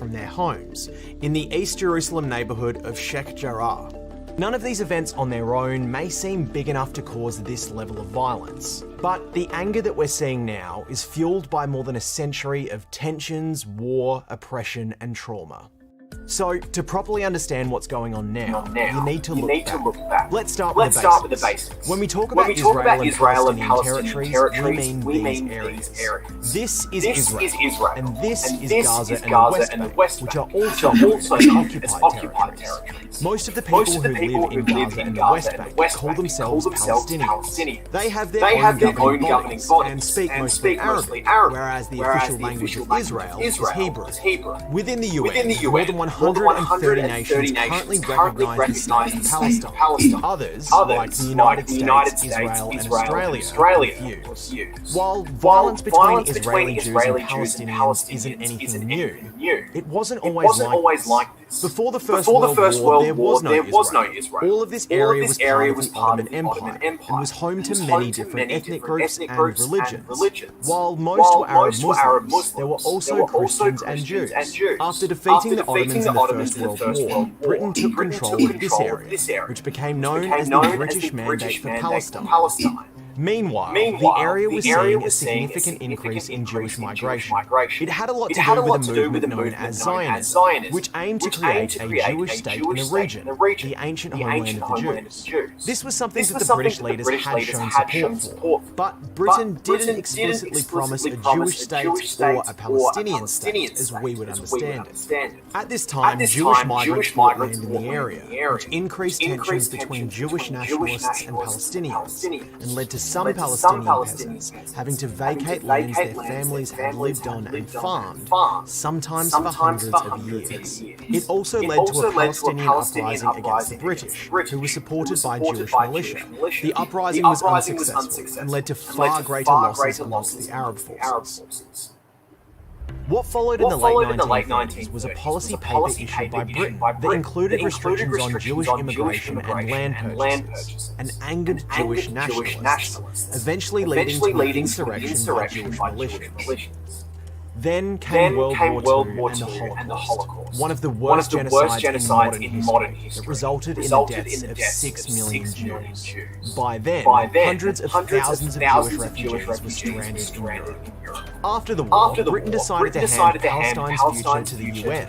from their homes in the East Jerusalem neighbourhood of Sheikh Jarrah. None of these events on their own may seem big enough to cause this level of violence, but the anger that we're seeing now is fueled by more than a century of tensions, war, oppression, and trauma. So, to properly understand what's going on now, you need to look back. Let's start with the basics. When we talk about Israel and Palestinian territories, we mean these areas. This is Israel, and this is Gaza and the West Bank, which are also known as occupied territories. Most of the people who live in Gaza and the West Bank call themselves Palestinians. They have their own governing bodies and speak mostly Arabic, whereas the official language of Israel is Hebrew. Within the UN, more than 130 nations currently recognise the state of Palestine. Others, like the United States, Israel and Australia, refuse. While violence between Israeli Jews and Palestinians isn't anything new, it wasn't always like this. Before the First World War, there was no Israel. All of this area was part of the Ottoman Empire and was home to many different ethnic groups and religions. While most were Arab Muslims, there were also Christians and Jews. After defeating the Ottomans in the First World War, Britain took control of this area, which became known as the British Mandate for Palestine. Meanwhile, the area was seeing a significant increase in Jewish migration. It had a lot to do with a movement known as Zionism, which aimed to create a Jewish state in the region, the ancient homeland of the Jews. This was something that the British leaders had shown support for, but Britain didn't explicitly promise a Jewish state or a Palestinian state as we would understand it. At this time, Jewish migrants bought land in the area, which increased tensions between Jewish nationalists and Palestinians, and led to some Palestinian peasants having to vacate lands their families had lived on and farmed, sometimes for hundreds of years. It also led to a Palestinian uprising against the British, who was supported by Jewish militia. The uprising was unsuccessful and led to far greater losses amongst the Arab forces. What followed in the late 1930s was a policy paper issued by Britain that included restrictions on Jewish immigration and land purchases, and angered Jewish nationalists, eventually leading to an insurrection by Jewish militias. Then came World War II and the Holocaust, one of the worst genocides in modern history that resulted in the deaths of 6 million Jews. By then, hundreds of thousands of Jewish refugees were stranded in Europe. After the war, Britain decided to hand Palestine's future to the UN.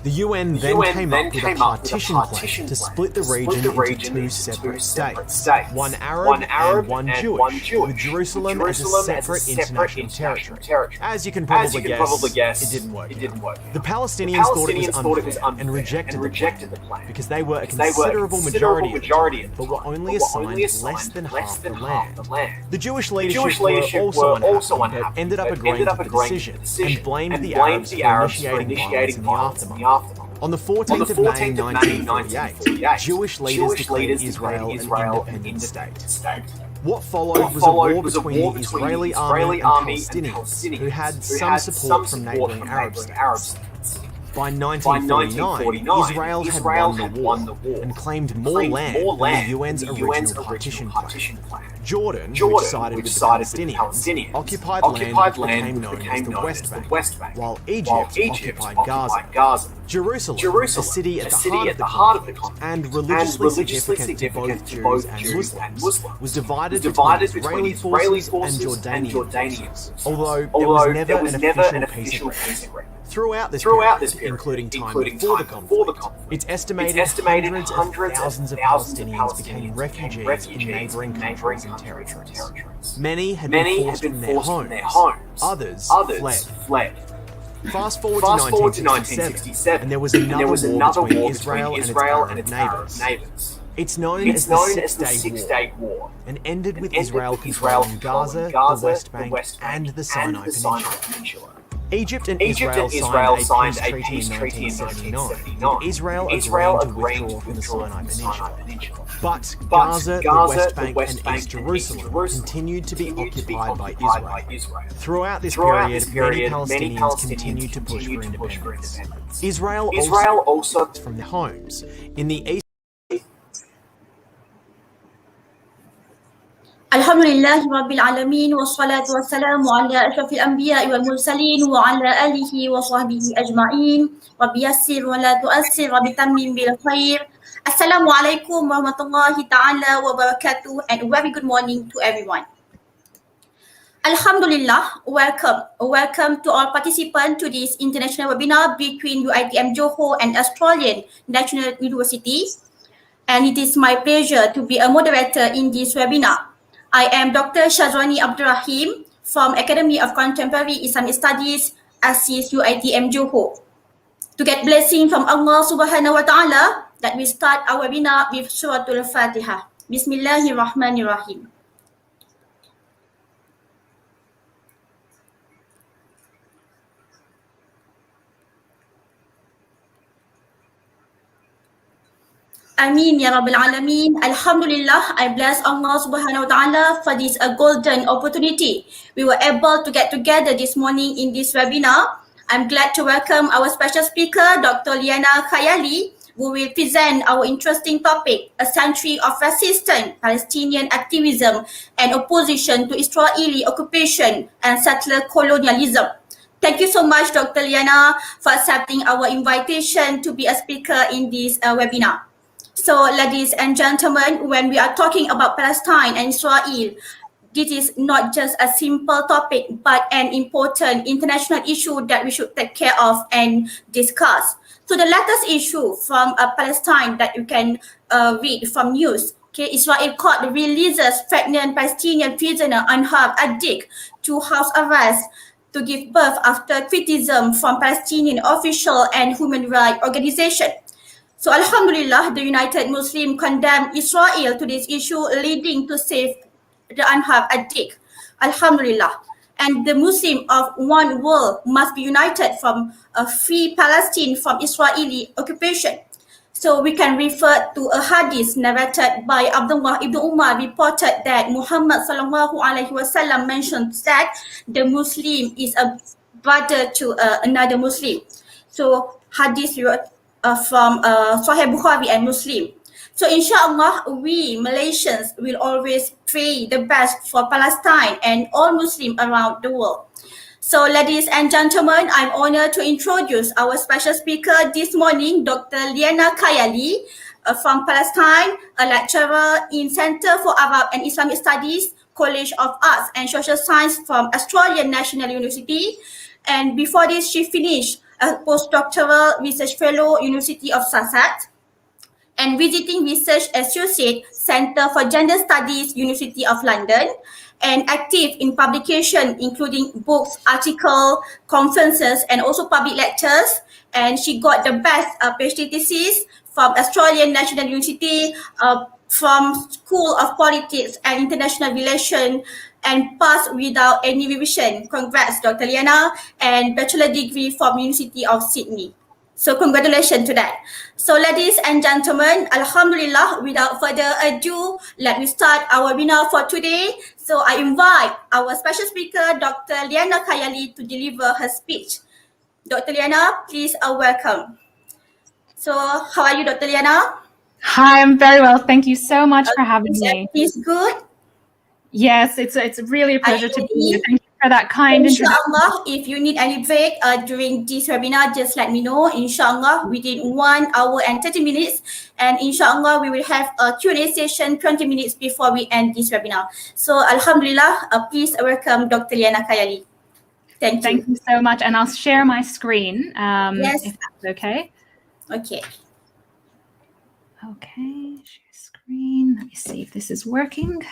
The UN then came up with a partition plan to split the region into two separate states, one Arab and one Jewish, with Jerusalem as a separate international territory. As you can probably guess, it didn't work out. The Palestinians thought it was unfair and rejected the plan because they were a considerable majority of them, but were only assigned less than half the land. The Jewish leadership were also unhappy, but ended up agreeing to the decision and blamed the Arabs for initiating violence in the aftermath. On the 14th of May 1948, Jewish leaders declared Israel an independent state. What followed was a war between the Israeli army and Palestinians, who had some support from neighbouring Arab states. By 1949, Israel had won the war and claimed more land than the UN's original partition plan. Jordan, which sided with the Palestinians, occupied land which became known as the West Bank, while Egypt occupied Gaza. Jerusalem, a city at the heart of the continent and religiously significant to both Jews and Muslims, was divided between Israeli forces and Jordanians, although there was never an official peace agreement. Throughout this period, including time before the conflict, it's estimated hundreds of thousands of Palestinians became refugees in neighbouring countries and territories. Many had been forced from their homes. Others fled. Fast forward to 1967, and there was another war between Israel and its Arab neighbours. It's known as the Six-Day War, and ended with Israel controlling Gaza, the West Bank, and the Sinai Peninsula. Egypt and Israel signed a peace treaty in 1979, with Israel agreeing to withdraw from the Sinai Peninsula. But Gaza, the West Bank, and East Jerusalem continued to be occupied by Israel. Throughout this period, many Palestinians continued to push for independence. Israel also from their homes in the east. Alhamdulillahi Rabbil Alameen wassalatu wassalamu ala ashrafil anbiya'i wal mursalin wa ala alihi wa sahbihi ajma'in. Rabbi yassir wa la tu'assir, Rabbi tammim bil khair. Assalamualaikum warahmatullahi ta'ala wabarakatuh, and a very good morning to everyone. Alhamdulillah, welcome to all participants to this international webinar between UiTM Johor and Australian National University. And it is my pleasure to be a moderator in this webinar. I am Dr. Shazwani Abdurrahim from Academy of Contemporary Islamic Studies, ASIS UiTM Johor. To get blessing from Allah Subhanahu Wa Taala, that we start our webinar with Suratul Fatiha. Bismillahirrahmanirrahim. Ameen ya Rabbil Alameen. Alhamdulillah, I bless Allah Subhanahu Wa Taala for this golden opportunity. We were able to get together this morning in this webinar. I'm glad to welcome our special speaker, Dr. Liana Khayali, who will present our interesting topic, a century of resistance, Palestinian activism and opposition to Israeli occupation and settler-colonialism. Thank you so much, Dr. Liana, for accepting our invitation to be a speaker in this webinar. So, ladies and gentlemen, when we are talking about Palestine and Israel, this is not just a simple topic, but an important international issue that we should take care of and discuss. So, the latest issue from Palestine that you can read from news, okay, Israel court releases pregnant Palestinian prisoner Anhar Adik to house arrest to give birth after criticism from Palestinian official and human rights organization. So Alhamdulillah, the United Muslim condemned Israel to this issue, leading to save the Anhar Adik. Alhamdulillah. And the Muslim of one world must be united from a free Palestine from Israeli occupation. So we can refer to a hadith narrated by Abdullah ibn Umar, reported that Muhammad sallallahu alaihi wasallam mentioned that the Muslim is a brother to another Muslim. So hadith from Sahih Bukhari and Muslim. So inshallah, we Malaysians will always pray the best for Palestine and all Muslims around the world. So ladies and gentlemen, I'm honored to introduce our special speaker this morning, Dr. Liana Khayali from Palestine, a lecturer in Center for Arab and Islamic Studies, College of Arts and Social Science from Australian National University. And before this, she finished a postdoctoral research fellow, University of Sussex, and visiting research associate, Center for Gender Studies, University of London, and active in publication, including books, articles, conferences, and also public lectures. And she got the best PhD thesis from Australian National University, from School of Politics and International Relations, and passed without any revision. Congrats, Dr. Liana, and bachelor degree from University of Sydney. So congratulations to that. So ladies and gentlemen, Alhamdulillah, without further ado, let me start our webinar for today. So I invite our special speaker, Dr. Liana Khayali, to deliver her speech. Dr. Liana, please welcome. So how are you, Dr. Liana? Hi, I'm very well. Thank you so much for having me. Is good? Yes, it's really a pleasure to be here. Thank you for that kind introduction. Inshallah, if you need any break during this webinar, just let me know. Inshallah, within 1 hour and 30 minutes. And inshallah, we will have a Q&A session 20 minutes before we end this webinar. So Alhamdulillah, please welcome Dr. Liana Khayali. Thank you. Thank you so much. And I'll share my screen, yes, if that's okay. Okay. Okay, share screen. Let me see if this is working.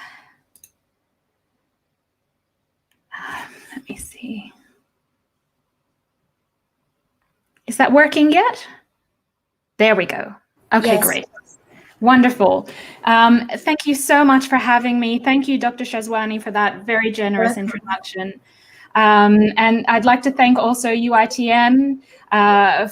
Let me see. Is that working yet? There we go. Okay, yes. Great. Wonderful. Thank you so much for having me. Thank you, Dr. Shazwani, for that very generous introduction. And I'd like to thank also UiTM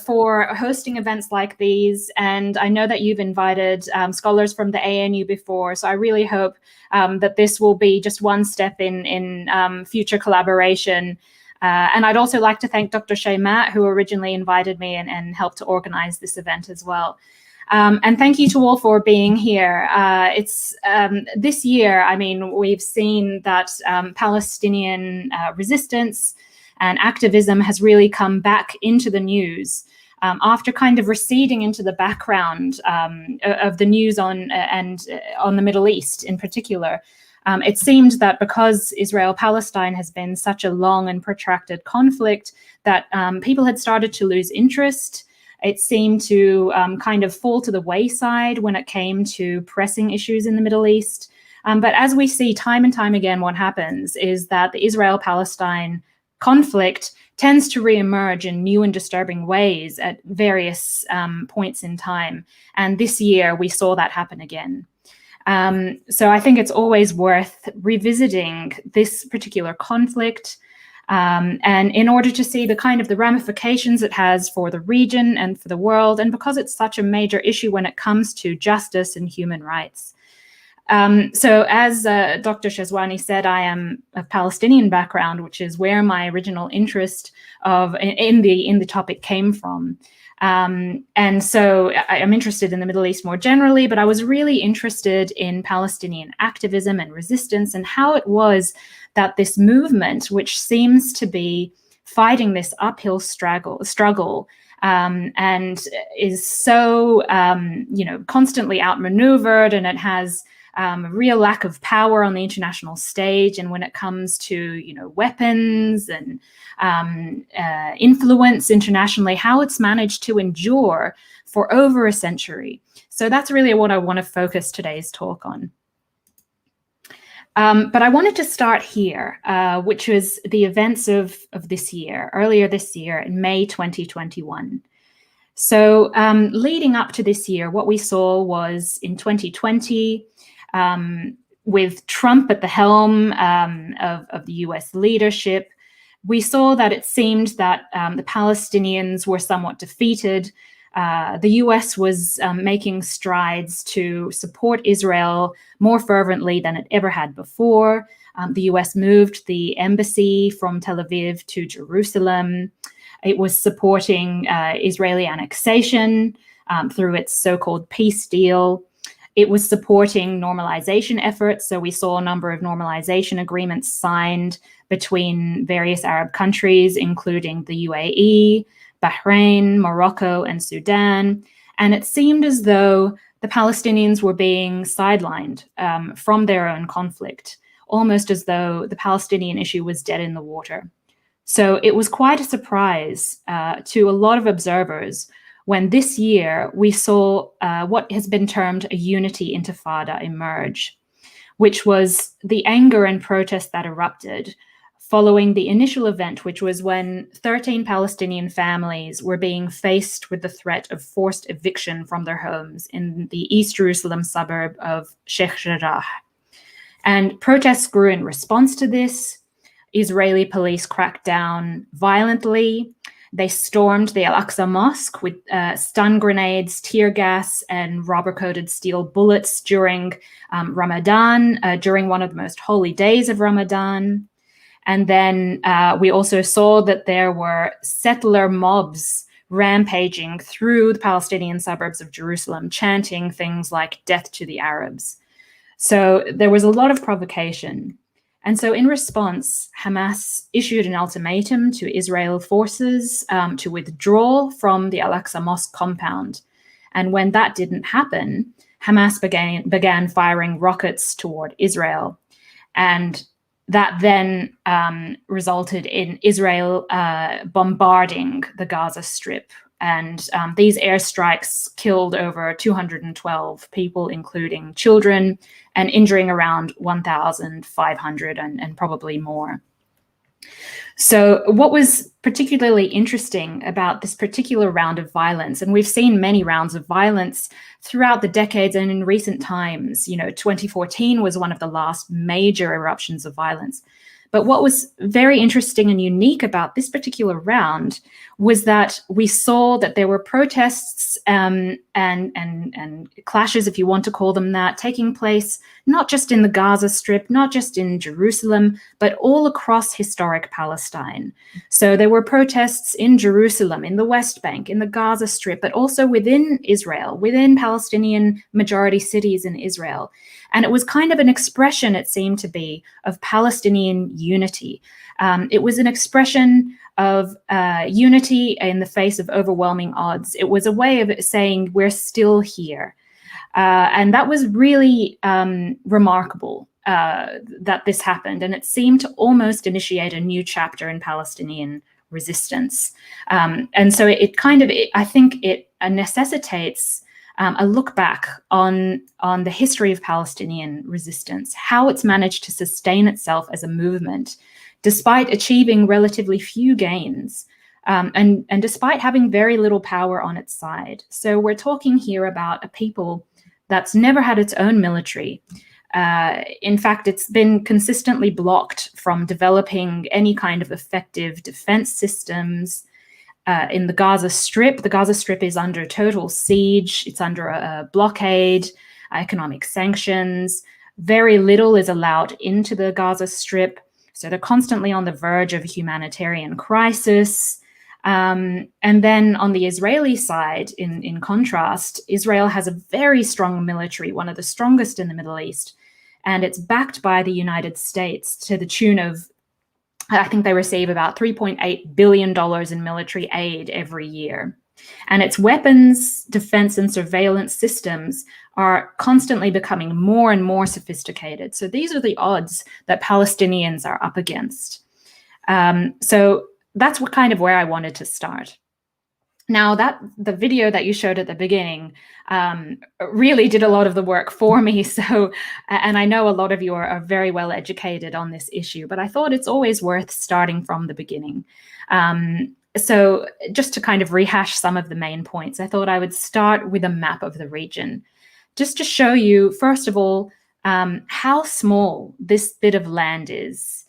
for hosting events like these. And I know that you've invited scholars from the ANU before, so I really hope that this will be just one step in future collaboration. And I'd also like to thank Dr. Shaymat, who originally invited me and helped to organize this event as well. And thank you to all for being here. It's this year, I mean, we've seen that Palestinian resistance and activism has really come back into the news after kind of receding into the background of the news on the Middle East in particular. It seemed that because Israel-Palestine has been such a long and protracted conflict that people had started to lose interest. It seemed to kind of fall to the wayside when it came to pressing issues in the Middle East. But as we see time and time again, what happens is that the Israel-Palestine conflict tends to reemerge in new and disturbing ways at various points in time. And this year, we saw that happen again. So I think it's always worth revisiting this particular conflict, and in order to see the kind of the ramifications it has for the region and for the world, and because it's such a major issue when it comes to justice and human rights. So as Dr. Shazwani said, I am of Palestinian background, which is where my original interest in the topic came from. And so I'm interested in the Middle East more generally, but I was really interested in Palestinian activism and resistance and how it was that this movement, which seems to be fighting this uphill struggle and is so, constantly outmaneuvered, and it has a real lack of power on the international stage. And when it comes to, weapons and influence internationally, how it's managed to endure for over a century. So that's really what I want to focus today's talk on. But I wanted to start here, which was the events of this year, earlier this year in May 2021. So leading up to this year, what we saw was in 2020, with Trump at the helm of the US leadership, we saw that it seemed that the Palestinians were somewhat defeated. The US was making strides to support Israel more fervently than it ever had before. The US moved the embassy from Tel Aviv to Jerusalem. It was supporting Israeli annexation through its so-called peace deal. It was supporting normalization efforts. So we saw a number of normalization agreements signed between various Arab countries, including the UAE, Bahrain, Morocco, and Sudan. And it seemed as though the Palestinians were being sidelined from their own conflict, almost as though the Palestinian issue was dead in the water. So it was quite a surprise to a lot of observers when this year we saw what has been termed a unity intifada emerge, which was the anger and protest that erupted following the initial event, which was when 13 Palestinian families were being faced with the threat of forced eviction from their homes in the East Jerusalem suburb of Sheikh Jarrah. And protests grew in response to this. Israeli police cracked down violently. They stormed the Al-Aqsa Mosque with stun grenades, tear gas, and rubber-coated steel bullets during Ramadan, during one of the most holy days of Ramadan. And then we also saw that there were settler mobs rampaging through the Palestinian suburbs of Jerusalem, chanting things like "death to the Arabs." So there was a lot of provocation. And so in response, Hamas issued an ultimatum to Israel forces to withdraw from the Al-Aqsa Mosque compound. And when that didn't happen, Hamas began firing rockets toward Israel. And that then resulted in Israel bombarding the Gaza Strip. And these airstrikes killed over 212 people, including children, and injuring around 1,500 and probably more. So what was particularly interesting about this particular round of violence, and we've seen many rounds of violence throughout the decades and in recent times, 2014 was one of the last major eruptions of violence. But what was very interesting and unique about this particular round was that we saw that there were protests and clashes, if you want to call them that, taking place not just in the Gaza Strip, not just in Jerusalem, but all across historic Palestine. So there were protests in Jerusalem, in the West Bank, in the Gaza Strip, but also within Israel, within Palestinian majority cities in Israel. And it was kind of an expression, it seemed to be, of Palestinian unity. It was an expression of unity in the face of overwhelming odds. It was a way of saying, we're still here. And that was really remarkable that this happened. And it seemed to almost initiate a new chapter in Palestinian resistance. And so I think it necessitates a look back on the history of Palestinian resistance, how it's managed to sustain itself as a movement, despite achieving relatively few gains, and despite having very little power on its side. So we're talking here about a people that's never had its own military. In fact, it's been consistently blocked from developing any kind of effective defense systems. In the Gaza Strip is under total siege. It's under a blockade, economic sanctions. Very little is allowed into the Gaza Strip. So they're constantly on the verge of a humanitarian crisis. And then on the Israeli side, in contrast, Israel has a very strong military, one of the strongest in the Middle East. And it's backed by the United States to the tune of, I think they receive about $3.8 billion in military aid every year. And its weapons, defense, and surveillance systems are constantly becoming more and more sophisticated. So these are the odds that Palestinians are up against. So that's where I wanted to start. Now, the video that you showed at the beginning really did a lot of the work for me. So, and I know a lot of you are very well educated on this issue, but I thought it's always worth starting from the beginning. So just to kind of rehash some of the main points, I thought I would start with a map of the region, just to show you, first of all, how small this bit of land is.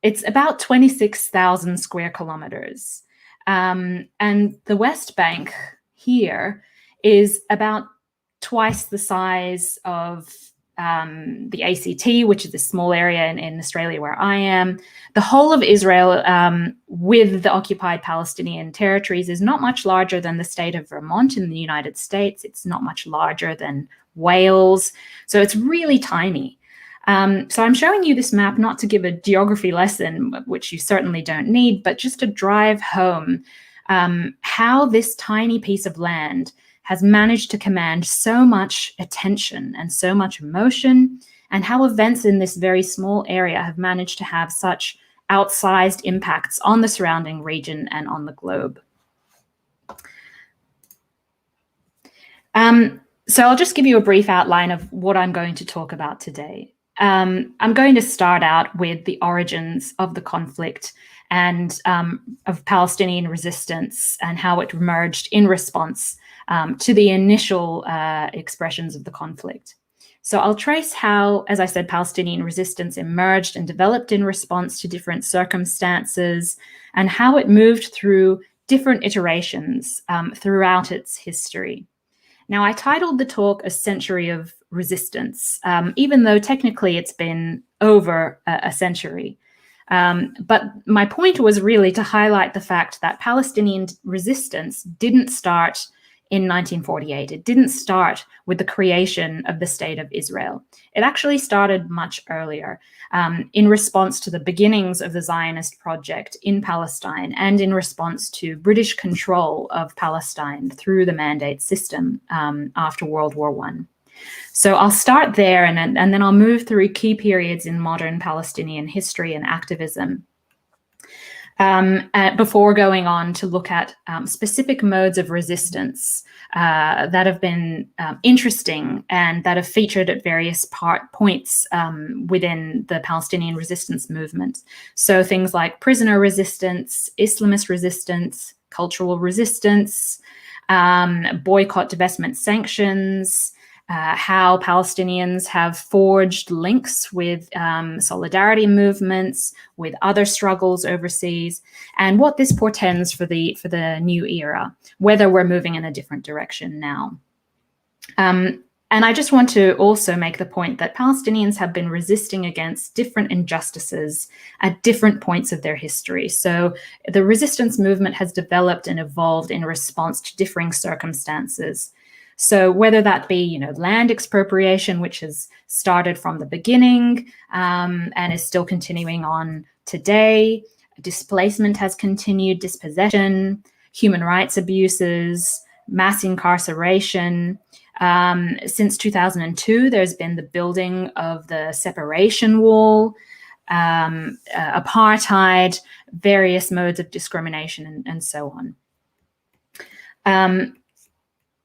It's about 26,000 square kilometers. And the West Bank here is about twice the size of the ACT, which is a small area in Australia where I am. The whole of Israel with the occupied Palestinian territories is not much larger than the state of Vermont in the United States. It's not much larger than Wales. So it's really tiny. So I'm showing you this map not to give a geography lesson, which you certainly don't need, but just to drive home how this tiny piece of land has managed to command so much attention and so much emotion, and how events in this very small area have managed to have such outsized impacts on the surrounding region and on the globe. So I'll just give you a brief outline of what I'm going to talk about today. I'm going to start out with the origins of the conflict and of Palestinian resistance and how it emerged in response to the initial expressions of the conflict. So I'll trace how, as I said, Palestinian resistance emerged and developed in response to different circumstances, and how it moved through different iterations throughout its history. Now, I titled the talk A Century of Resistance, even though technically it's been over a century. But my point was really to highlight the fact that Palestinian resistance didn't start in 1948. It didn't start with the creation of the State of Israel. It actually started much earlier, in response to the beginnings of the Zionist project in Palestine and in response to British control of Palestine through the mandate system after World War I. So I'll start there and then I'll move through key periods in modern Palestinian history and activism, before going on to look at specific modes of resistance that have been interesting and that have featured at various points within the Palestinian resistance movement. So things like prisoner resistance, Islamist resistance, cultural resistance, boycott, divestment, sanctions, how Palestinians have forged links with solidarity movements, with other struggles overseas, and what this portends for the new era, whether we're moving in a different direction now. And I just want to also make the point that Palestinians have been resisting against different injustices at different points of their history. So the resistance movement has developed and evolved in response to differing circumstances. So whether that be, land expropriation, which has started from the beginning and is still continuing on today, displacement has continued, dispossession, human rights abuses, mass incarceration. Since 2002, there's been the building of the separation wall, apartheid, various modes of discrimination, and so on.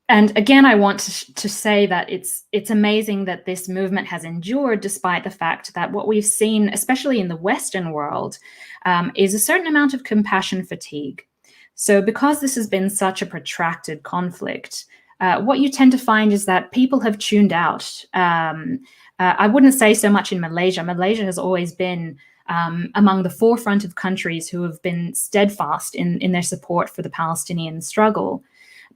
And again, I want to say that it's amazing that this movement has endured despite the fact that what we've seen, especially in the Western world, is a certain amount of compassion fatigue. So because this has been such a protracted conflict, what you tend to find is that people have tuned out. I wouldn't say so much in Malaysia. Malaysia has always been among the forefront of countries who have been steadfast in their support for the Palestinian struggle.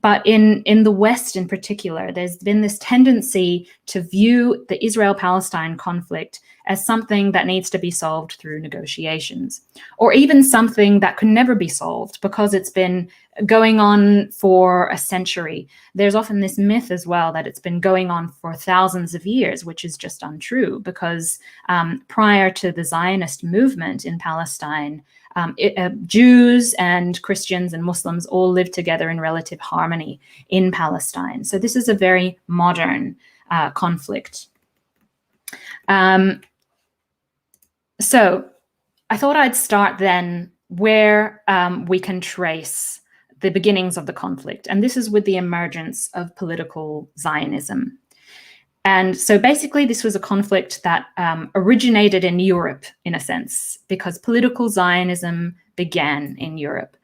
But in the West in particular, there's been this tendency to view the Israel-Palestine conflict as something that needs to be solved through negotiations, or even something that could never be solved because it's been going on for a century. There's often this myth as well that it's been going on for thousands of years, which is just untrue, because prior to the Zionist movement in Palestine, Jews and Christians and Muslims all lived together in relative harmony in Palestine. So this is a very modern conflict. So I thought I'd start then where we can trace the beginnings of the conflict. And this is with the emergence of political Zionism. And so basically, this was a conflict that originated in Europe, in a sense, because political Zionism began in Europe.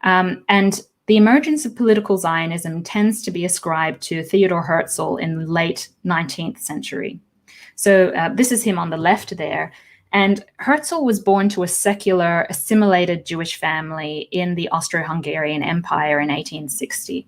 And the emergence of political Zionism tends to be ascribed to Theodor Herzl in the late 19th century. So this is him on the left there. And Herzl was born to a secular, assimilated Jewish family in the Austro-Hungarian Empire in 1860.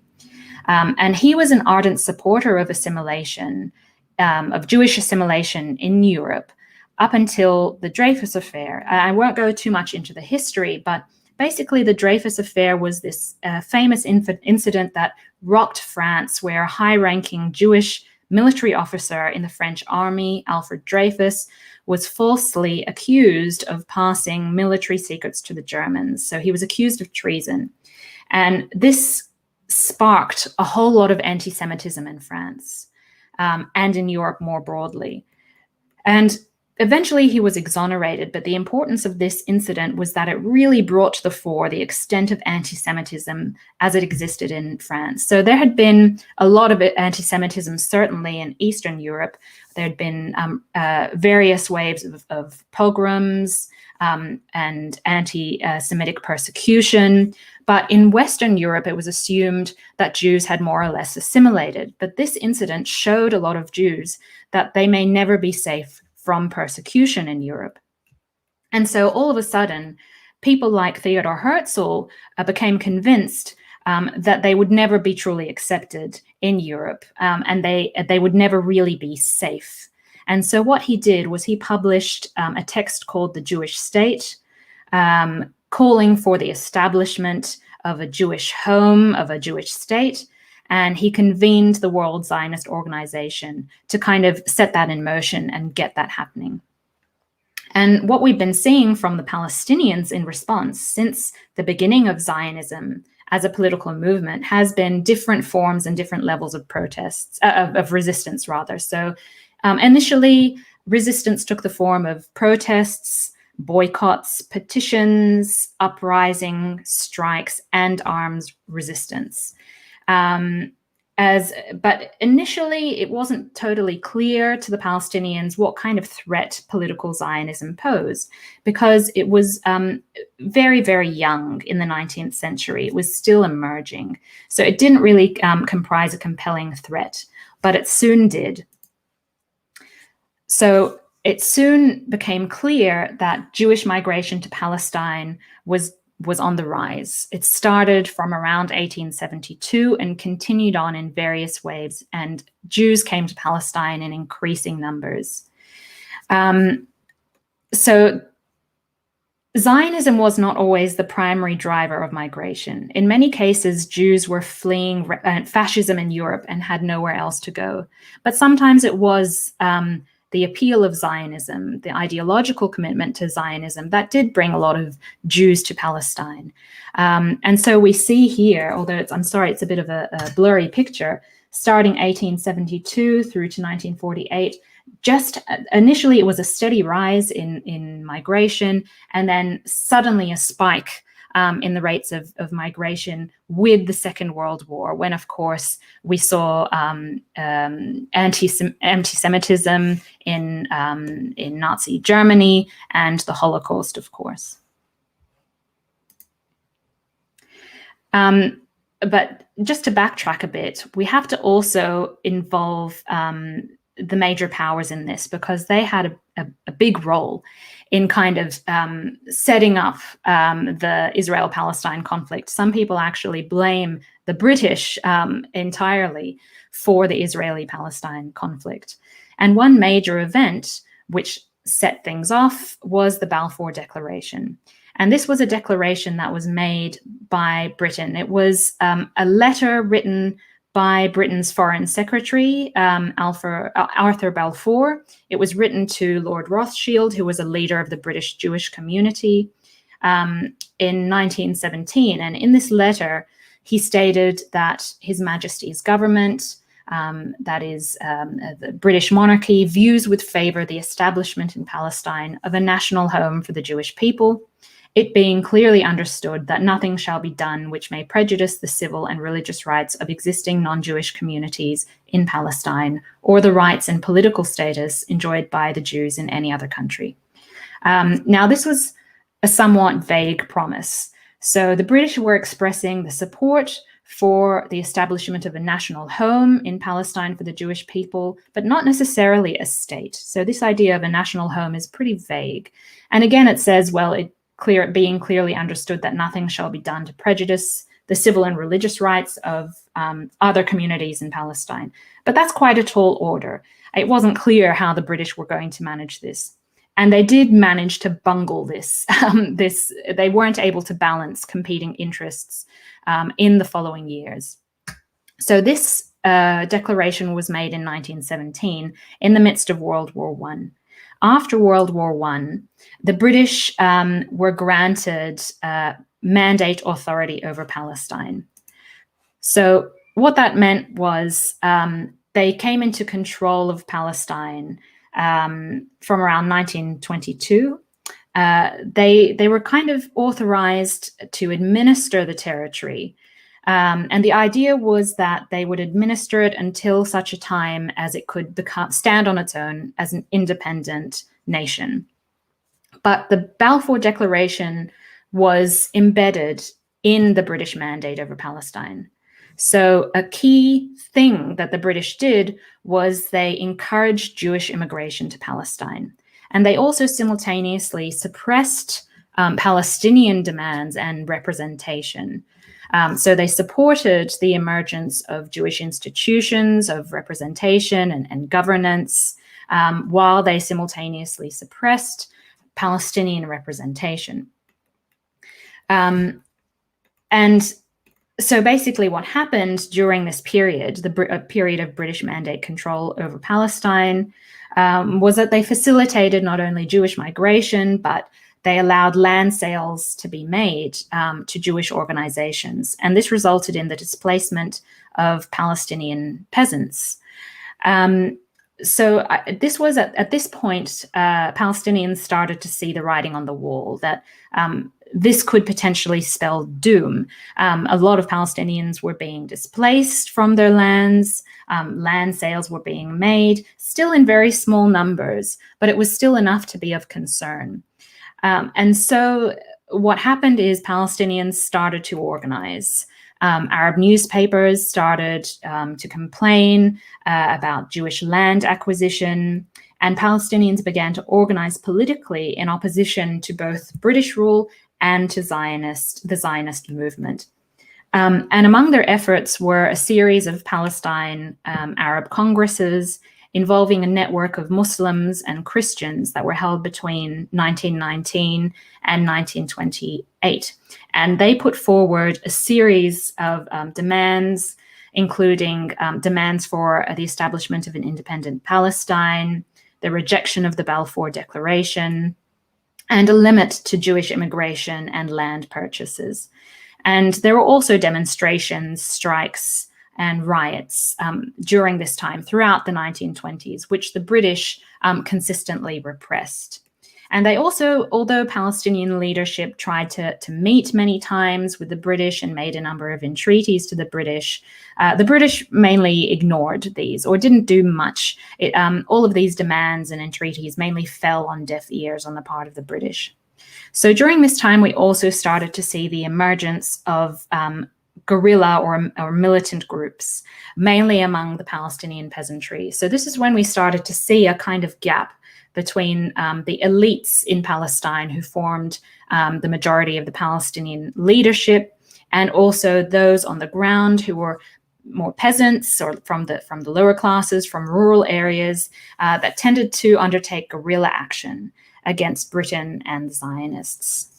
And he was an ardent supporter of assimilation, of Jewish assimilation in Europe up until the Dreyfus Affair. I won't go too much into the history, but basically the Dreyfus Affair was this famous incident that rocked France, where a high-ranking Jewish military officer in the French army, Alfred Dreyfus, was falsely accused of passing military secrets to the Germans. So he was accused of treason. And this sparked a whole lot of anti-Semitism in France and in Europe more broadly. And eventually he was exonerated, but the importance of this incident was that it really brought to the fore the extent of anti-Semitism as it existed in France. So there had been a lot of anti-Semitism, certainly in Eastern Europe. There had been various waves of pogroms and anti-Semitic persecution. But in Western Europe, it was assumed that Jews had more or less assimilated. But this incident showed a lot of Jews that they may never be safe from persecution in Europe. And so all of a sudden, people like Theodor Herzl became convinced that they would never be truly accepted in Europe, and they would never really be safe. And so what he did was he published a text called The Jewish State, calling for the establishment of a Jewish home, of a Jewish state. And he convened the World Zionist Organization to kind of set that in motion and get that happening. And what we've been seeing from the Palestinians in response since the beginning of Zionism as a political movement has been different forms and different levels of protests, of resistance rather. So initially, resistance took the form of protests, boycotts, petitions, uprising, strikes, and arms resistance. But initially, it wasn't totally clear to the Palestinians what kind of threat political Zionism posed, because it was very, very young in the 19th century. It was still emerging. So it didn't really comprise a compelling threat, but it soon did. So it soon became clear that Jewish migration to Palestine was on the rise. It started from around 1872 and continued on in various waves, and Jews came to Palestine in increasing numbers. So Zionism was not always the primary driver of migration. In many cases, Jews were fleeing fascism in Europe and had nowhere else to go. But sometimes it was the appeal of Zionism, the ideological commitment to Zionism, that did bring a lot of Jews to Palestine. And so we see here, although I'm sorry, it's a bit of a blurry picture, starting 1872 through to 1948, just initially it was a steady rise in migration, and then suddenly a spike in the rates of migration with the Second World War, when, of course, we saw anti-Semitism in Nazi Germany and the Holocaust, of course. But just to backtrack a bit, we have to also involve the major powers in this, because they had a big role in kind of setting up the Israel-Palestine conflict. Some people actually blame the British entirely for the Israeli-Palestine conflict. And one major event which set things off was the Balfour Declaration. And this was a declaration that was made by Britain. It was a letter written by Britain's Foreign Secretary, Arthur Balfour. It was written to Lord Rothschild, who was a leader of the British Jewish community, in 1917. And in this letter, he stated that His Majesty's government, that is the British monarchy, views with favor the establishment in Palestine of a national home for the Jewish people, it being clearly understood that nothing shall be done which may prejudice the civil and religious rights of existing non-Jewish communities in Palestine, or the rights and political status enjoyed by the Jews in any other country. Now, this was a somewhat vague promise. So the British were expressing the support for the establishment of a national home in Palestine for the Jewish people, but not necessarily a state. So this idea of a national home is pretty vague. And again, it says, well, being clearly understood that nothing shall be done to prejudice the civil and religious rights of other communities in Palestine. But that's quite a tall order. It wasn't clear how the British were going to manage this. And they did manage to bungle this. They weren't able to balance competing interests in the following years. So this declaration was made in 1917 in the midst of World War I. After World War I, the British were granted mandate authority over Palestine. So what that meant was they came into control of Palestine from around 1922. They were kind of authorized to administer the territory. And the idea was that they would administer it until such a time as it could stand on its own as an independent nation. But the Balfour Declaration was embedded in the British mandate over Palestine. So a key thing that the British did was they encouraged Jewish immigration to Palestine. And they also simultaneously suppressed Palestinian demands and representation. So they supported the emergence of Jewish institutions, of representation and governance, while they simultaneously suppressed Palestinian representation. And so basically what happened during this period, a period of British mandate control over Palestine, was that they facilitated not only Jewish migration, but they allowed land sales to be made to Jewish organizations. And this resulted in the displacement of Palestinian peasants. So this was at this point, Palestinians started to see the writing on the wall that this could potentially spell doom. A lot of Palestinians were being displaced from their lands. Land sales were being made, still in very small numbers, but it was still enough to be of concern. And so what happened is Palestinians started to organize. Arab newspapers started to complain about Jewish land acquisition, and Palestinians began to organize politically in opposition to both British rule and to the Zionist movement. And among their efforts were a series of Palestine Arab congresses involving a network of Muslims and Christians that were held between 1919 and 1928. And they put forward a series of demands, including demands for the establishment of an independent Palestine, the rejection of the Balfour Declaration, and a limit to Jewish immigration and land purchases. And there were also demonstrations, strikes, and riots during this time throughout the 1920s, which the British consistently repressed. And they also, although Palestinian leadership tried to meet many times with the British and made a number of entreaties to the British mainly ignored these or didn't do much. All of these demands and entreaties mainly fell on deaf ears on the part of the British. So during this time, we also started to see the emergence of guerrilla or militant groups, mainly among the Palestinian peasantry. So this is when we started to see a kind of gap between the elites in Palestine who formed the majority of the Palestinian leadership, and also those on the ground who were more peasants or from the lower classes, from rural areas that tended to undertake guerrilla action against Britain and the Zionists.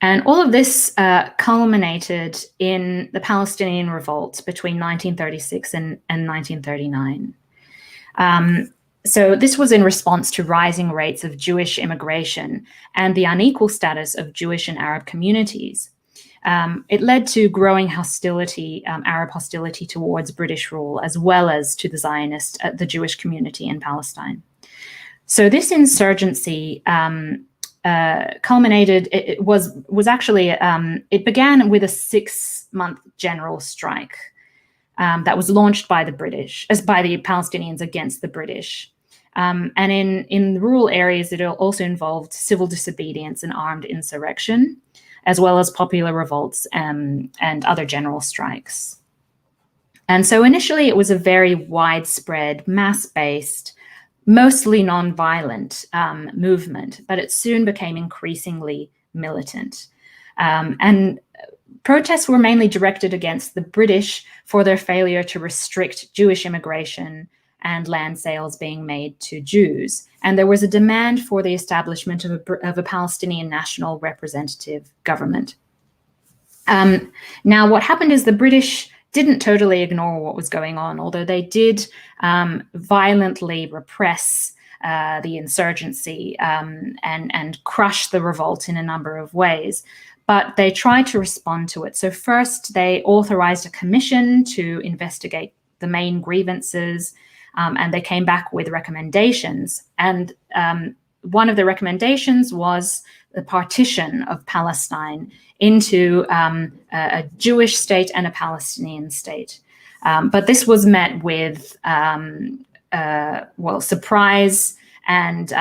And all of this culminated in the Palestinian revolt between 1936 and 1939. So this was in response to rising rates of Jewish immigration and the unequal status of Jewish and Arab communities. It led to growing hostility, Arab hostility towards British rule, as well as to the Jewish community in Palestine. So this insurgency culminated. It began with a 6-month general strike that was launched by the Palestinians against the British. And in rural areas, it also involved civil disobedience and armed insurrection, as well as popular revolts and other general strikes. And so initially, it was a very widespread, mass-based, mostly non-violent movement, but it soon became increasingly militant. And protests were mainly directed against the British for their failure to restrict Jewish immigration and land sales being made to Jews. And there was a demand for the establishment of a Palestinian national representative government. Now, what happened is the British didn't totally ignore what was going on, although they did violently repress the insurgency and crush the revolt in a number of ways. But they tried to respond to it. So first, they authorized a commission to investigate the main grievances, and they came back with recommendations. And one of the recommendations was the partition of Palestine into a Jewish state and a Palestinian state. But this was met with surprise and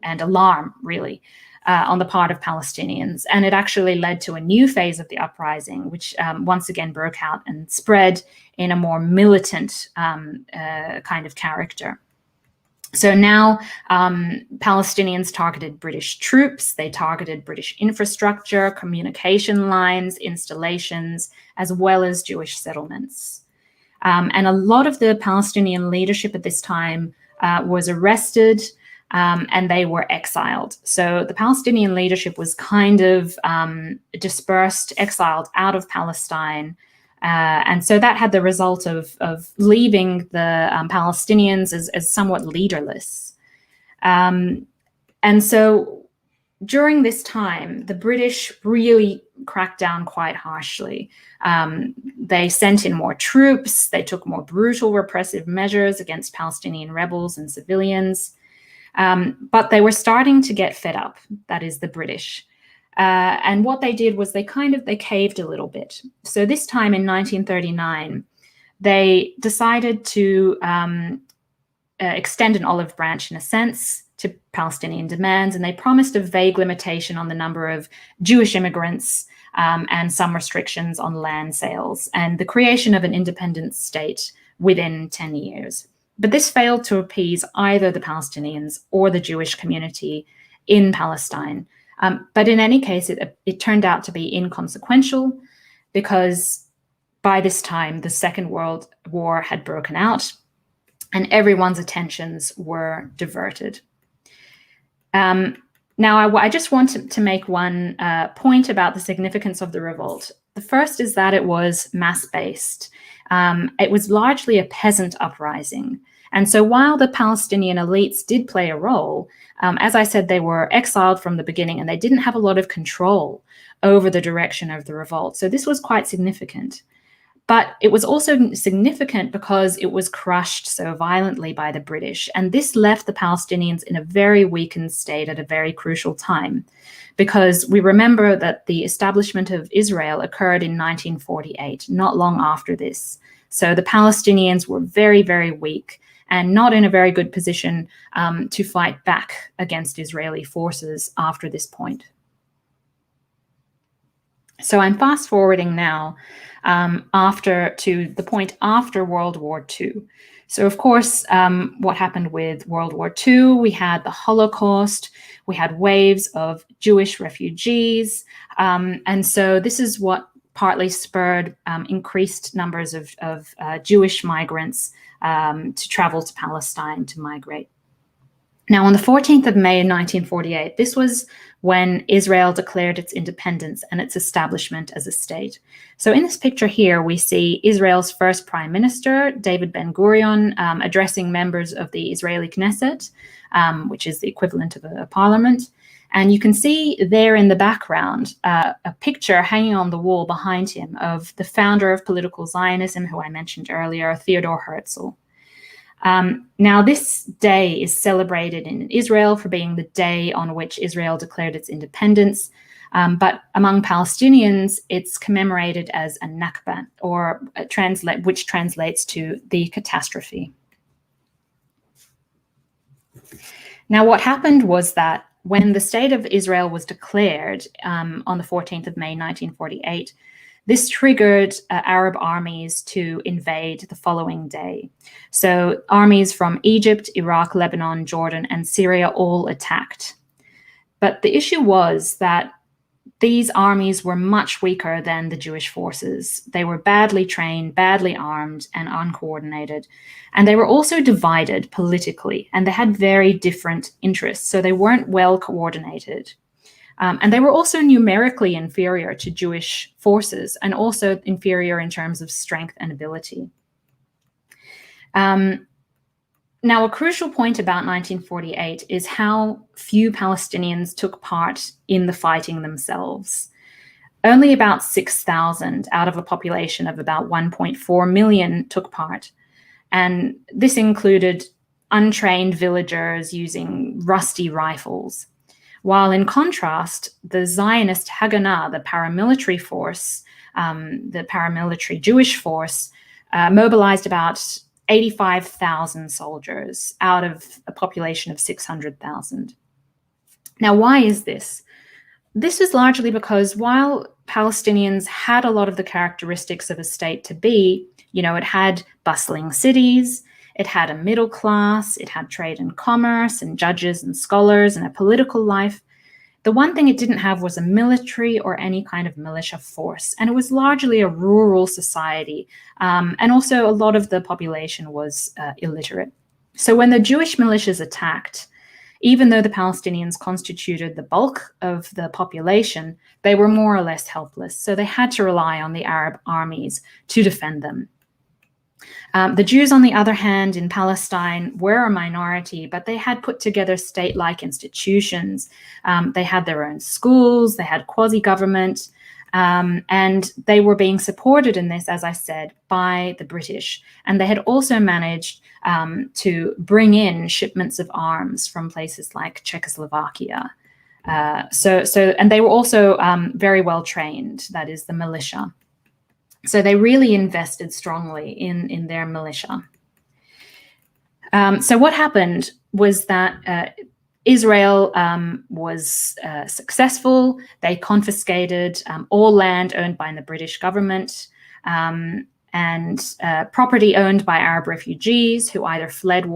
alarm, really, on the part of Palestinians. And it actually led to a new phase of the uprising, which once again broke out and spread in a more militant kind of character. So now Palestinians targeted British troops, they targeted British infrastructure, communication lines, installations, as well as Jewish settlements. And a lot of the Palestinian leadership at this time was arrested and they were exiled. So the Palestinian leadership was kind of dispersed, exiled out of Palestine. And so that had the result of leaving the Palestinians as somewhat leaderless. And so during this time, the British really cracked down quite harshly. They sent in more troops. They took more brutal repressive measures against Palestinian rebels and civilians. But they were starting to get fed up, that is the British. And what they did was they caved a little bit. So this time in 1939, they decided to extend an olive branch, in a sense, to Palestinian demands, and they promised a vague limitation on the number of Jewish immigrants and some restrictions on land sales and the creation of an independent state within 10 years. But this failed to appease either the Palestinians or the Jewish community in Palestine. But in any case, it turned out to be inconsequential because by this time, the Second World War had broken out and everyone's attentions were diverted. Now, I just want to make one point about the significance of the revolt. The first is that it was mass-based. It was largely a peasant uprising. And so while the Palestinian elites did play a role, as I said, they were exiled from the beginning and they didn't have a lot of control over the direction of the revolt. So this was quite significant. But it was also significant because it was crushed so violently by the British. And this left the Palestinians in a very weakened state at a very crucial time, because we remember that the establishment of Israel occurred in 1948, not long after this. So the Palestinians were very, very weak and not in a very good position to fight back against Israeli forces after this point. So I'm fast forwarding now to the point after World War II. So of course, what happened with World War II, we had the Holocaust, we had waves of Jewish refugees. And so this is what partly spurred increased numbers of Jewish migrants to travel to Palestine to migrate. Now, on the 14th of May 1948, this was when Israel declared its independence and its establishment as a state. So in this picture here, we see Israel's first prime minister, David Ben-Gurion, addressing members of the Israeli Knesset, which is the equivalent of a parliament. And you can see there in the background a picture hanging on the wall behind him of the founder of political Zionism, who I mentioned earlier, Theodor Herzl. Now, this day is celebrated in Israel for being the day on which Israel declared its independence. But among Palestinians, it's commemorated as a Nakba, or which translates to the catastrophe. Now, what happened was that when the state of Israel was declared on the 14th of May, 1948, this triggered Arab armies to invade the following day. So armies from Egypt, Iraq, Lebanon, Jordan, and Syria all attacked. But the issue was that these armies were much weaker than the Jewish forces. They were badly trained, badly armed, and uncoordinated. And they were also divided politically, and they had very different interests, so they weren't well coordinated. And they were also numerically inferior to Jewish forces and also inferior in terms of strength and ability. Now, a crucial point about 1948 is how few Palestinians took part in the fighting themselves. Only about 6,000 out of a population of about 1.4 million took part. And this included untrained villagers using rusty rifles. While in contrast, the Zionist Haganah, the paramilitary force, the paramilitary Jewish force, mobilized about 85,000 soldiers out of a population of 600,000. Now, why is this? This is largely because while Palestinians had a lot of the characteristics of a state to be, it had bustling cities, it had a middle class, it had trade and commerce and judges and scholars and a political life. The one thing it didn't have was a military or any kind of militia force. And it was largely a rural society. And also a lot of the population was illiterate. So when the Jewish militias attacked, even though the Palestinians constituted the bulk of the population, they were more or less helpless. So they had to rely on the Arab armies to defend them. The Jews, on the other hand, in Palestine were a minority, but they had put together state-like institutions. They had their own schools, they had quasi-government, And they were being supported in this, as I said, by the British. And they had also managed to bring in shipments of arms from places like Czechoslovakia. And they were also very well trained, that is the militia. So they really invested strongly in their militia. So what happened was that Israel was successful. They confiscated all land owned by the British government and property owned by Arab refugees who either fled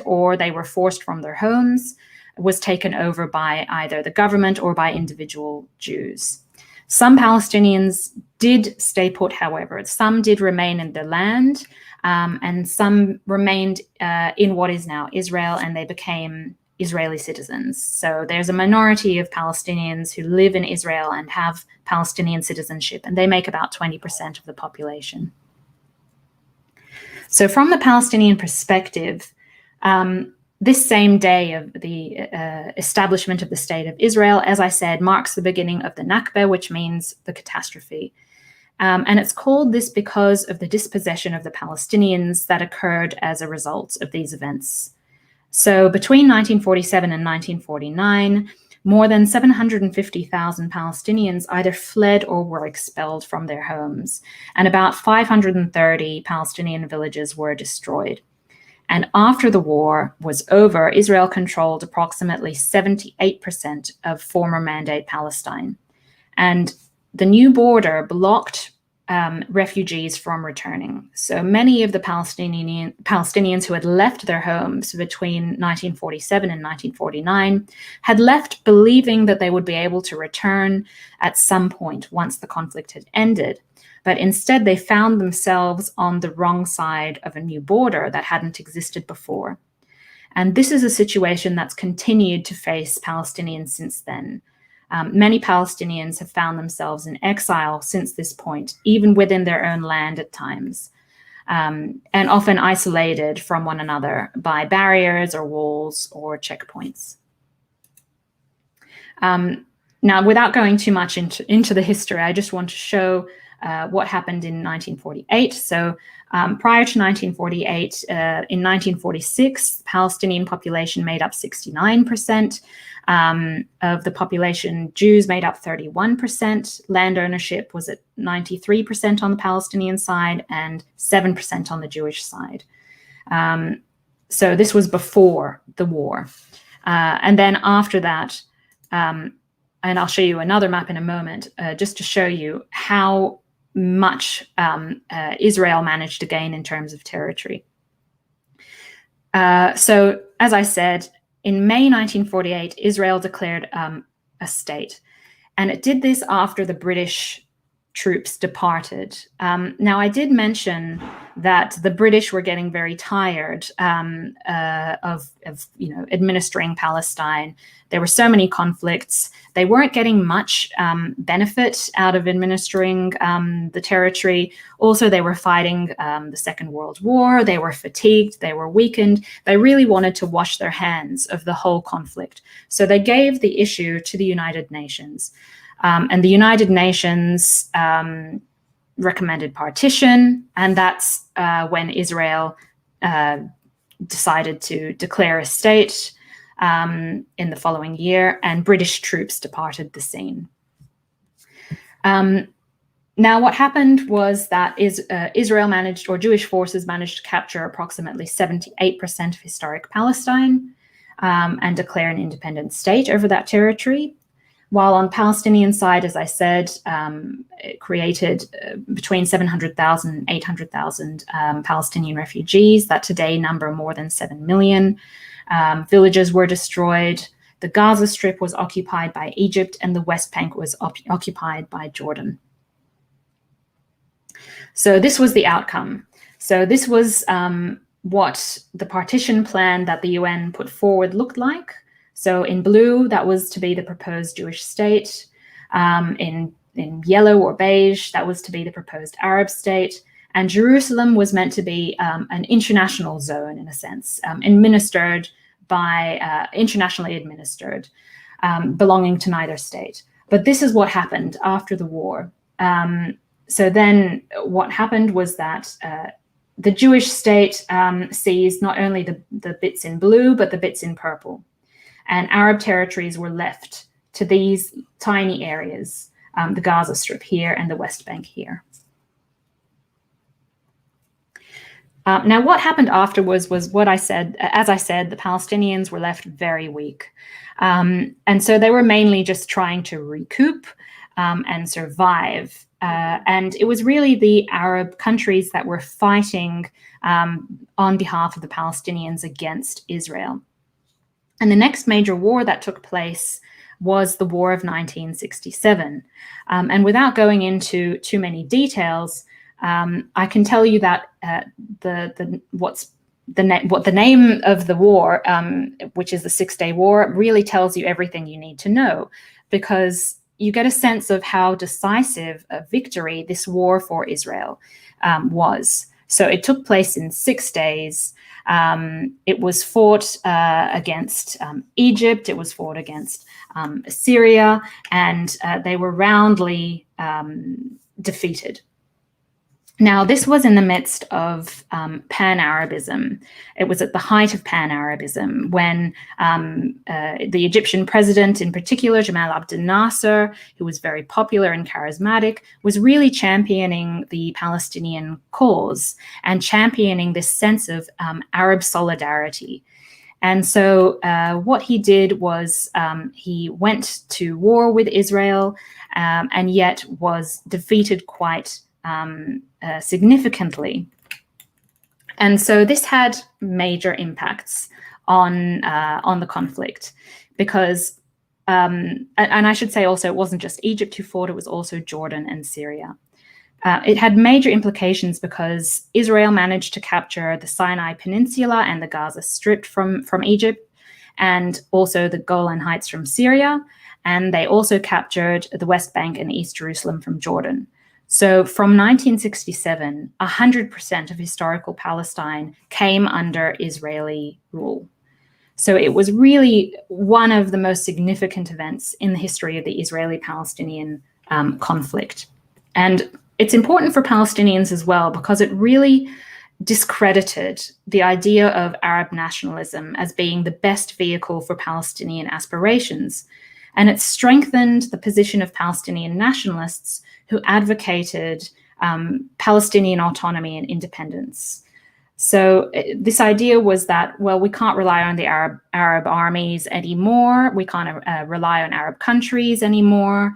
or they were forced from their homes was taken over by either the government or by individual Jews. Some Palestinians did stay put, however. Some did remain in the land, and some remained in what is now Israel, and they became Israeli citizens. So there's a minority of Palestinians who live in Israel and have Palestinian citizenship, and they make about 20% of the population. So from the Palestinian perspective, this same day of the establishment of the State of Israel, as I said, marks the beginning of the Nakba, which means the catastrophe. And it's called this because of the dispossession of the Palestinians that occurred as a result of these events. So between 1947 and 1949, more than 750,000 Palestinians either fled or were expelled from their homes, and about 530 Palestinian villages were destroyed. And after the war was over, Israel controlled approximately 78% of former Mandate Palestine. And the new border blocked refugees from returning. So many of the Palestinians who had left their homes between 1947 and 1949 had left believing that they would be able to return at some point once the conflict had ended. But instead, they found themselves on the wrong side of a new border that hadn't existed before. And this is a situation that's continued to face Palestinians since then. Many Palestinians have found themselves in exile since this point, even within their own land at times, and often isolated from one another by barriers or walls or checkpoints. Now, without going too much into the history, I just want to show what happened in 1948. So prior to 1948, in 1946, the Palestinian population made up 69%. Of the population, Jews made up 31%. Land ownership was at 93% on the Palestinian side and 7% on the Jewish side. So this was before the war. And then after that, and I'll show you another map in a moment, just to show you how much Israel managed to gain in terms of territory. So, as I said, in May 1948, Israel declared a state, and it did this after the British troops departed. Now, I did mention that the British were getting very tired of administering Palestine. There were so many conflicts. They weren't getting much benefit out of administering the territory. Also, they were fighting the Second World War. They were fatigued. They were weakened. They really wanted to wash their hands of the whole conflict. So they gave the issue to the United Nations. And the United Nations recommended partition, and that's when Israel decided to declare a state in the following year, and British troops departed the scene. Now, what happened was that Israel managed, or Jewish forces managed, to capture approximately 78% of historic Palestine and declare an independent state over that territory. While on Palestinian side, as I said, it created between 700,000 and 800,000 Palestinian refugees that today number more than 7 million. Villages were destroyed. The Gaza Strip was occupied by Egypt, and the West Bank was occupied by Jordan. So this was the outcome. So this was what the partition plan that the UN put forward looked like. So in blue, that was to be the proposed Jewish state. In yellow or beige, that was to be the proposed Arab state. And Jerusalem was meant to be an international zone, in a sense, internationally administered, belonging to neither state. But this is what happened after the war. So then what happened was that the Jewish state seized not only the bits in blue, but the bits in purple. And Arab territories were left to these tiny areas, the Gaza Strip here and the West Bank here. Now, what happened afterwards was what I said. As I said, the Palestinians were left very weak. And so they were mainly just trying to recoup and survive. And it was really the Arab countries that were fighting on behalf of the Palestinians against Israel. And the next major war that took place was the War of 1967. And without going into too many details, I can tell you that what the name of the war, which is the Six-Day War, really tells you everything you need to know, because you get a sense of how decisive a victory this war for Israel was. So it took place in 6 days. It was fought against Egypt. It was fought against Syria, and they were roundly defeated. Now, this was in the midst of Pan-Arabism. It was at the height of Pan-Arabism when the Egyptian president, in particular, Jamal Abdel Nasser, who was very popular and charismatic, was really championing the Palestinian cause and championing this sense of Arab solidarity. And so what he did was he went to war with Israel and yet was defeated quite significantly. And so this had major impacts on the conflict, because, and I should say also, it wasn't just Egypt who fought, it was also Jordan and Syria. It had major implications because Israel managed to capture the Sinai Peninsula and the Gaza Strip from Egypt, and also the Golan Heights from Syria, and they also captured the West Bank and East Jerusalem from Jordan. So from 1967, 100% of historical Palestine came under Israeli rule. So it was really one of the most significant events in the history of the Israeli-Palestinian conflict. And it's important for Palestinians as well, because it really discredited the idea of Arab nationalism as being the best vehicle for Palestinian aspirations. And it strengthened the position of Palestinian nationalists who advocated Palestinian autonomy and independence. So this idea was that, well, we can't rely on the Arab armies anymore. We can't rely on Arab countries anymore.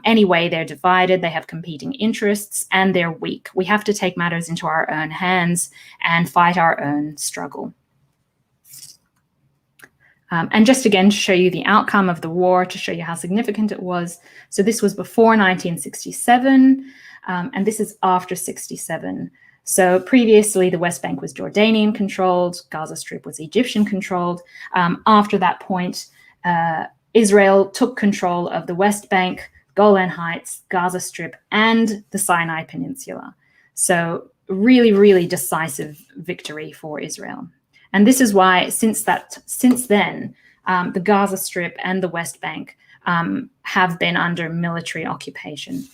Anyway, they're divided, they have competing interests, and they're weak. We have to take matters into our own hands and fight our own struggle. And just again, to show you the outcome of the war, to show you how significant it was. So this was before 1967, and this is after 67. So previously, the West Bank was Jordanian controlled, Gaza Strip was Egyptian controlled. After that point, Israel took control of the West Bank, Golan Heights, Gaza Strip, and the Sinai Peninsula. So really, really decisive victory for Israel. And this is why, since then, the Gaza Strip and the West Bank have been under military occupation.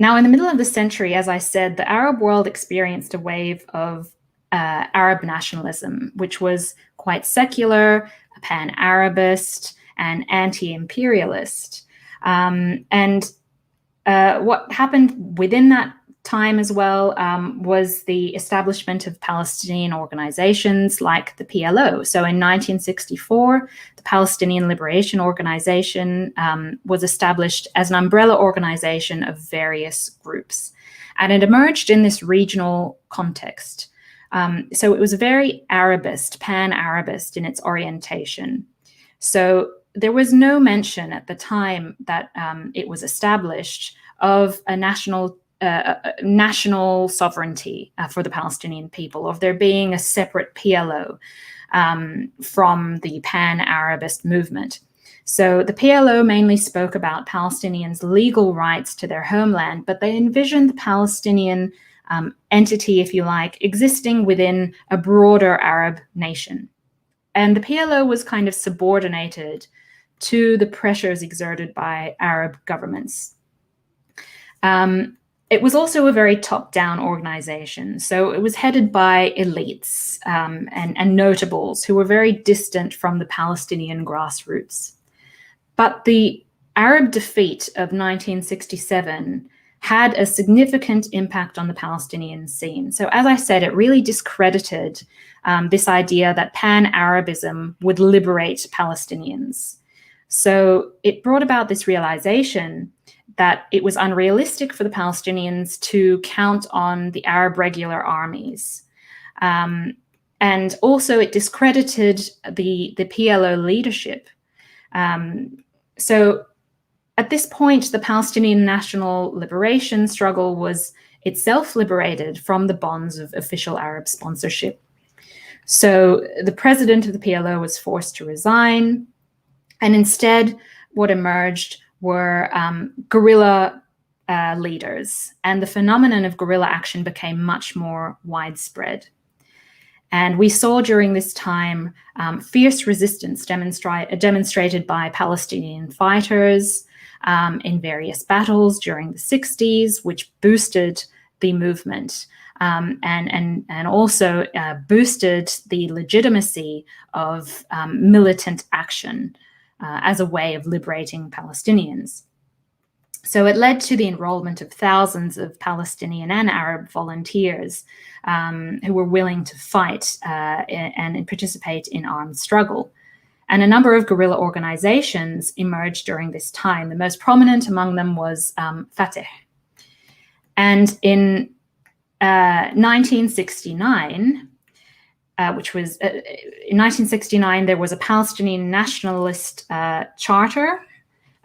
Now, in the middle of the century, as I said, the Arab world experienced a wave of Arab nationalism, which was quite secular, pan-Arabist, and anti-imperialist. And what happened within that time as well was the establishment of Palestinian organizations like the PLO. So in 1964, the Palestinian Liberation Organization was established as an umbrella organization of various groups. And it emerged in this regional context. So it was very Arabist, pan-Arabist in its orientation. So there was no mention at the time that it was established of a national sovereignty for the Palestinian people, of there being a separate PLO from the pan-Arabist movement. So the PLO mainly spoke about Palestinians' legal rights to their homeland, but they envisioned the Palestinian entity, if you like, existing within a broader Arab nation. And the PLO was kind of subordinated to the pressures exerted by Arab governments. It was also a very top-down organization. So it was headed by elites and notables who were very distant from the Palestinian grassroots. But the Arab defeat of 1967 had a significant impact on the Palestinian scene. So as I said, it really discredited this idea that pan-Arabism would liberate Palestinians. So it brought about this realization that it was unrealistic for the Palestinians to count on the Arab regular armies. And also it discredited the PLO leadership. So at this point, the Palestinian national liberation struggle was itself liberated from the bonds of official Arab sponsorship. So the president of the PLO was forced to resign, and instead what emerged were guerrilla leaders, and the phenomenon of guerrilla action became much more widespread. And we saw during this time fierce resistance demonstrated by Palestinian fighters in various battles during the 60s, which boosted the movement and also boosted the legitimacy of militant action as a way of liberating Palestinians. So it led to the enrollment of thousands of Palestinian and Arab volunteers who were willing to fight and participate in armed struggle. And a number of guerrilla organizations emerged during this time. The most prominent among them was Fatah. And in 1969, in 1969, there was a Palestinian nationalist charter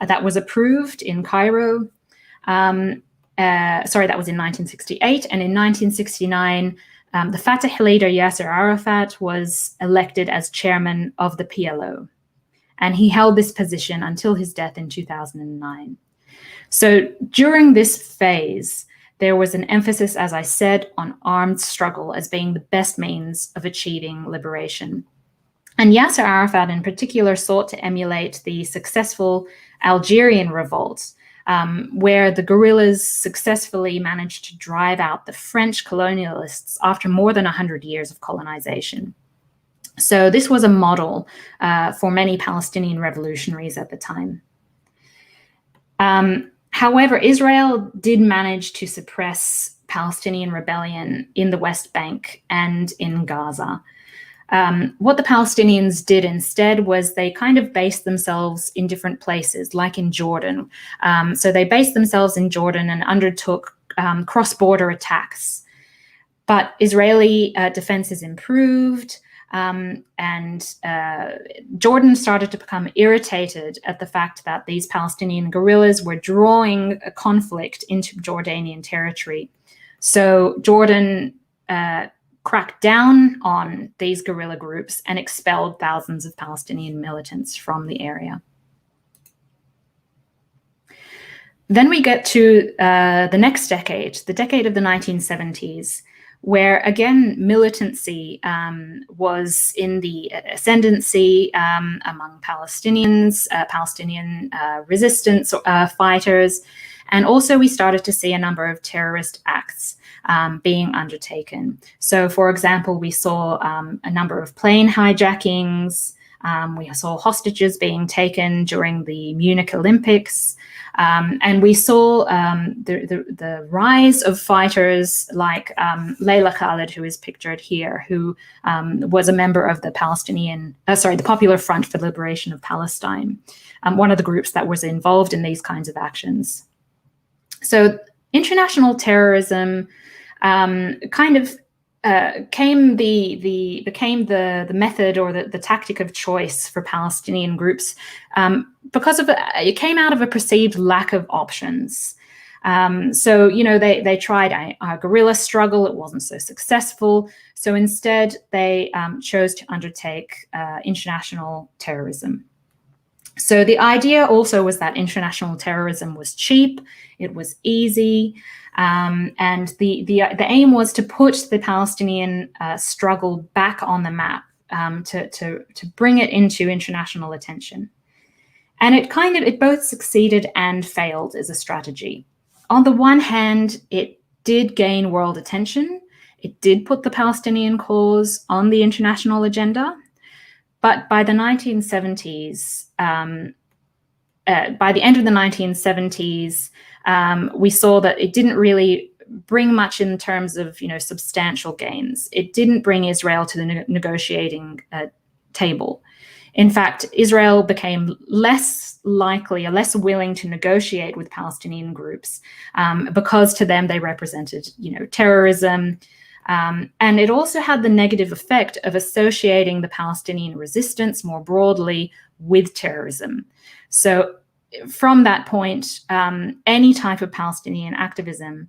that was approved in Cairo. That was in 1968. And in 1969, the Fatah leader Yasser Arafat was elected as chairman of the PLO. And he held this position until his death in 2009. So during this phase, there was an emphasis, as I said, on armed struggle as being the best means of achieving liberation. And Yasser Arafat in particular sought to emulate the successful Algerian revolt, where the guerrillas successfully managed to drive out the French colonialists after more than 100 years of colonization. So this was a model for many Palestinian revolutionaries at the time. However, Israel did manage to suppress Palestinian rebellion in the West Bank and in Gaza. What the Palestinians did instead was they kind of based themselves in different places, like in Jordan. So they based themselves in Jordan and undertook cross-border attacks. But Israeli defenses improved, and Jordan started to become irritated at the fact that these Palestinian guerrillas were drawing a conflict into Jordanian territory. So Jordan cracked down on these guerrilla groups and expelled thousands of Palestinian militants from the area. Then we get to the next decade, the decade of the 1970s, where again militancy was in the ascendancy among Palestinians, Palestinian resistance fighters, and also we started to see a number of terrorist acts being undertaken. So, for example, we saw a number of plane hijackings. We saw hostages being taken during the Munich Olympics. And we saw the rise of fighters like Layla Khaled, who is pictured here, who was a member of the the Popular Front for the Liberation of Palestine, one of the groups that was involved in these kinds of actions. So international terrorism kind of became the method or the tactic of choice for Palestinian groups because it came out of a perceived lack of options. So, they tried a guerrilla struggle. It wasn't so successful. So instead, they chose to undertake international terrorism. So the idea also was that international terrorism was cheap, it was easy, and the aim was to put the Palestinian struggle back on the map to bring it into international attention. And it both succeeded and failed as a strategy. On the one hand, it did gain world attention. It did put the Palestinian cause on the international agenda. But by the 1970s, by the end of the 1970s, we saw that it didn't really bring much in terms of, substantial gains. It didn't bring Israel to the negotiating table. In fact, Israel became less likely or less willing to negotiate with Palestinian groups because to them they represented, terrorism. And it also had the negative effect of associating the Palestinian resistance more broadly with terrorism. So from that point, any type of Palestinian activism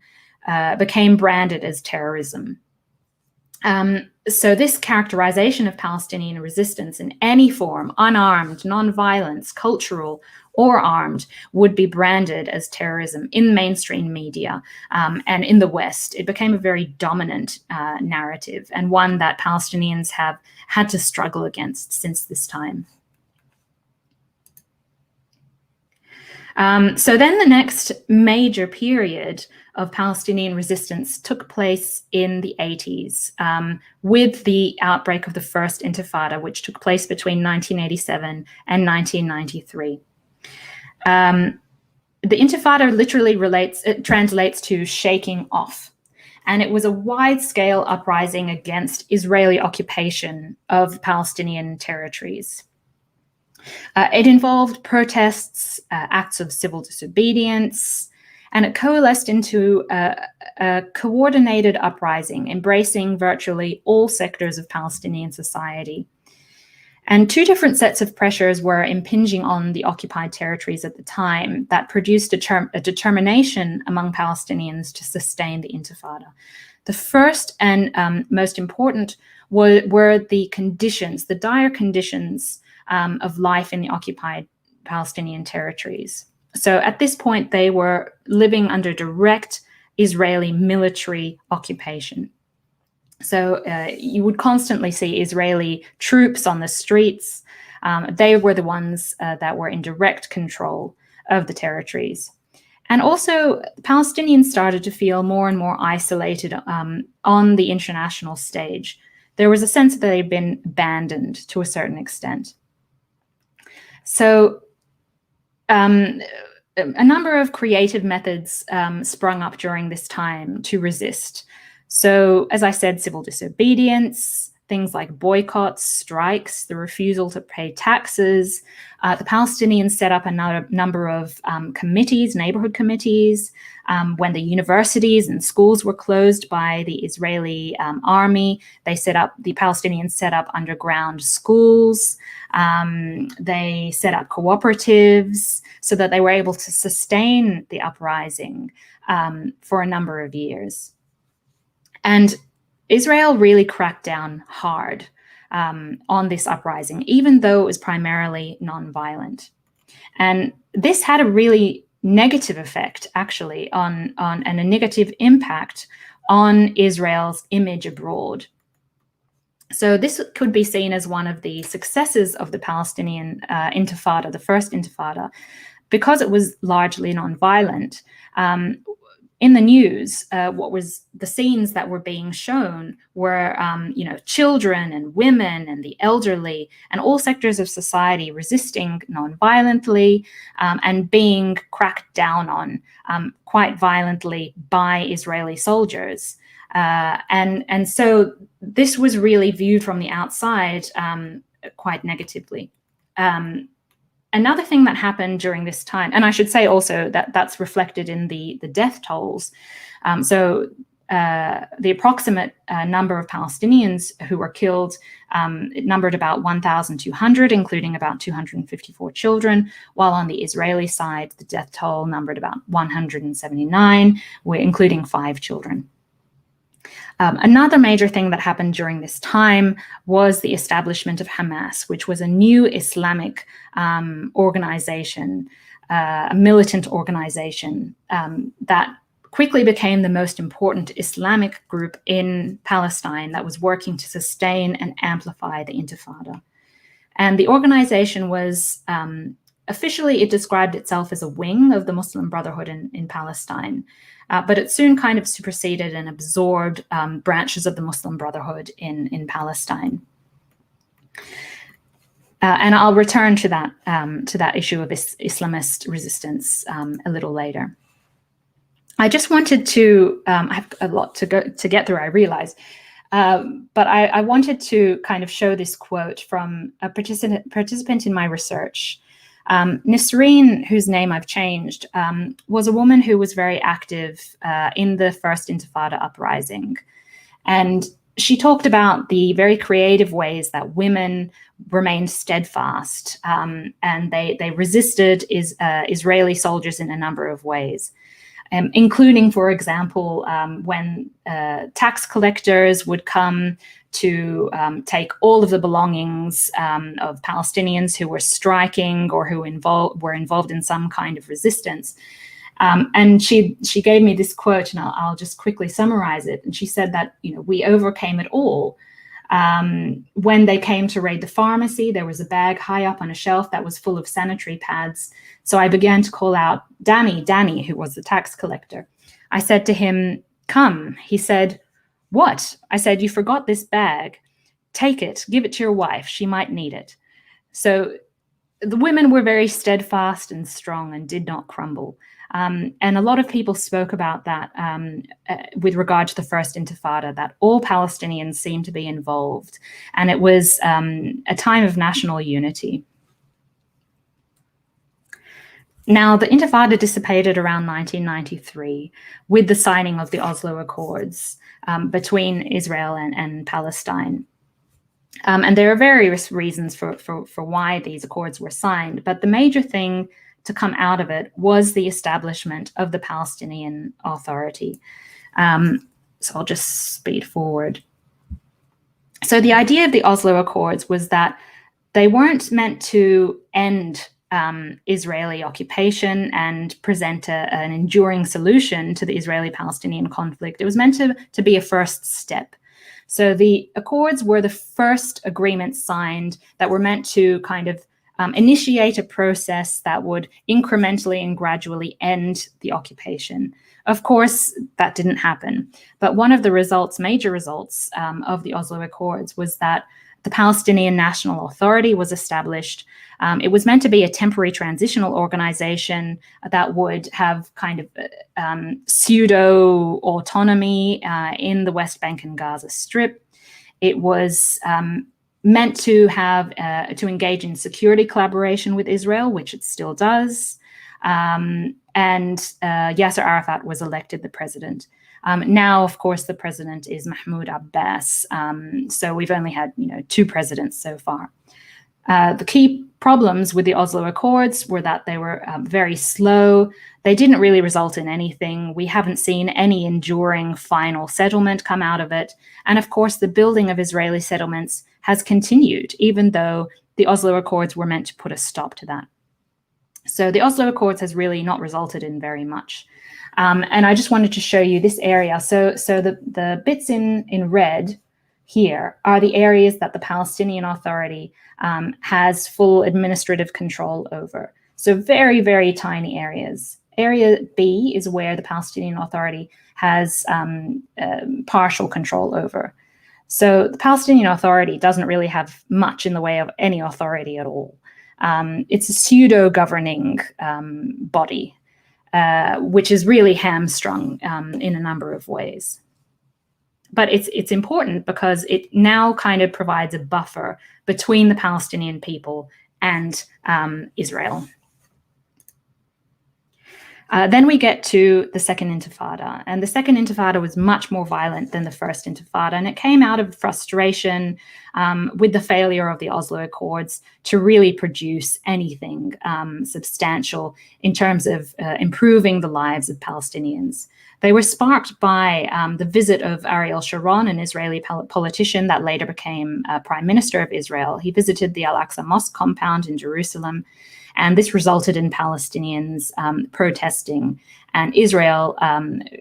became branded as terrorism. So this characterization of Palestinian resistance in any form, unarmed, non-violence, cultural, or armed, would be branded as terrorism in mainstream media and in the West. It became a very dominant narrative, and one that Palestinians have had to struggle against since this time. So then the next major period of Palestinian resistance took place in the 80s with the outbreak of the First Intifada, which took place between 1987 and 1993. The Intifada literally translates to shaking off. And it was a wide-scale uprising against Israeli occupation of Palestinian territories. It involved protests, acts of civil disobedience, and it coalesced into a coordinated uprising embracing virtually all sectors of Palestinian society. And two different sets of pressures were impinging on the occupied territories at the time that produced a determination among Palestinians to sustain the Intifada. The first and most important were the conditions, the dire conditions of life in the occupied Palestinian territories. So at this point, they were living under direct Israeli military occupation. So you would constantly see Israeli troops on the streets. They were the ones that were in direct control of the territories. And also, Palestinians started to feel more and more isolated on the international stage. There was a sense that they'd been abandoned to a certain extent. So a number of creative methods sprung up during this time to resist. So, as I said, civil disobedience, things like boycotts, strikes, the refusal to pay taxes. The Palestinians set up a number of committees, neighborhood committees. When the universities and schools were closed by the Israeli army, the Palestinians set up underground schools. They set up cooperatives so that they were able to sustain the uprising for a number of years. And Israel really cracked down hard on this uprising, even though it was primarily nonviolent. And this had a really negative effect, actually, and a negative impact on Israel's image abroad. So this could be seen as one of the successes of the Palestinian Intifada, the First Intifada, because it was largely nonviolent. In the news, what was the scenes that were being shown were, children and women and the elderly and all sectors of society resisting nonviolently and being cracked down on quite violently by Israeli soldiers. And so this was really viewed from the outside quite negatively. Another thing that happened during this time, and I should say also that that's reflected in the death tolls. So the approximate number of Palestinians who were killed, it numbered about 1,200, including about 254 children, while on the Israeli side, the death toll numbered about 179, including 5 children. Another major thing that happened during this time was the establishment of Hamas, which was a new Islamic organization, a militant organization that quickly became the most important Islamic group in Palestine that was working to sustain and amplify the Intifada. And the organization was, officially, it described itself as a wing of the Muslim Brotherhood in Palestine, but it soon kind of superseded and absorbed branches of the Muslim Brotherhood in Palestine. And I'll return to that issue of Islamist resistance a little later. I just wanted to, I have a lot to get through, I realize, but I wanted to kind of show this quote from a participant in my research. Nisreen, whose name I've changed, was a woman who was very active in the First Intifada uprising. And she talked about the very creative ways that women remained steadfast, and they resisted Israeli soldiers in a number of ways. Including, for example, when tax collectors would come to take all of the belongings of Palestinians who were striking or who were involved in some kind of resistance. And she gave me this quote, and I'll just quickly summarize it. And she said that, we overcame it all. When they came to raid the pharmacy, there was a bag high up on a shelf that was full of sanitary pads. So I began to call out, Danny, who was the tax collector. I said to him, come. He said, what? I said, you forgot this bag. Take it, give it to your wife. She might need it. So the women were very steadfast and strong and did not crumble. And a lot of people spoke about that with regard to the First Intifada, that all Palestinians seemed to be involved. And it was a time of national unity. Now, the Intifada dissipated around 1993 with the signing of the Oslo Accords between Israel and Palestine. And there are various reasons for why these accords were signed, but the major thing to come out of it was the establishment of the Palestinian Authority. So I'll just speed forward. So the idea of the Oslo Accords was that they weren't meant to end Israeli occupation and present an enduring solution to the Israeli-Palestinian conflict. It was meant to be a first step. So the Accords were the first agreements signed that were meant to kind of initiate a process that would incrementally and gradually end the occupation. Of course, that didn't happen. But one of the major results of the Oslo Accords was that the Palestinian National Authority was established. It was meant to be a temporary transitional organization that would have kind of pseudo-autonomy in the West Bank and Gaza Strip. It was meant to have to engage in security collaboration with Israel, which it still does. And Yasser Arafat was elected the president. Now, of course, the president is Mahmoud Abbas. So we've only had, 2 presidents so far. The key problems with the Oslo Accords were that they were very slow. They didn't really result in anything. We haven't seen any enduring final settlement come out of it. And of course, the building of Israeli settlements has continued, even though the Oslo Accords were meant to put a stop to that. So the Oslo Accords has really not resulted in very much. And I just wanted to show you this area. So the bits in red here are the areas that the Palestinian Authority has full administrative control over. So very, very tiny areas. Area B is where the Palestinian Authority has partial control over. So the Palestinian Authority doesn't really have much in the way of any authority at all. It's a pseudo-governing body, which is really hamstrung in a number of ways. But it's important because it now kind of provides a buffer between the Palestinian people and Israel. Then we get to the Second Intifada, and the Second Intifada was much more violent than the First Intifada, and it came out of frustration with the failure of the Oslo Accords to really produce anything substantial in terms of improving the lives of Palestinians. They were sparked by the visit of Ariel Sharon, an Israeli politician that later became Prime Minister of Israel. He visited the Al-Aqsa Mosque compound in Jerusalem, And this resulted in Palestinians protesting, and Israel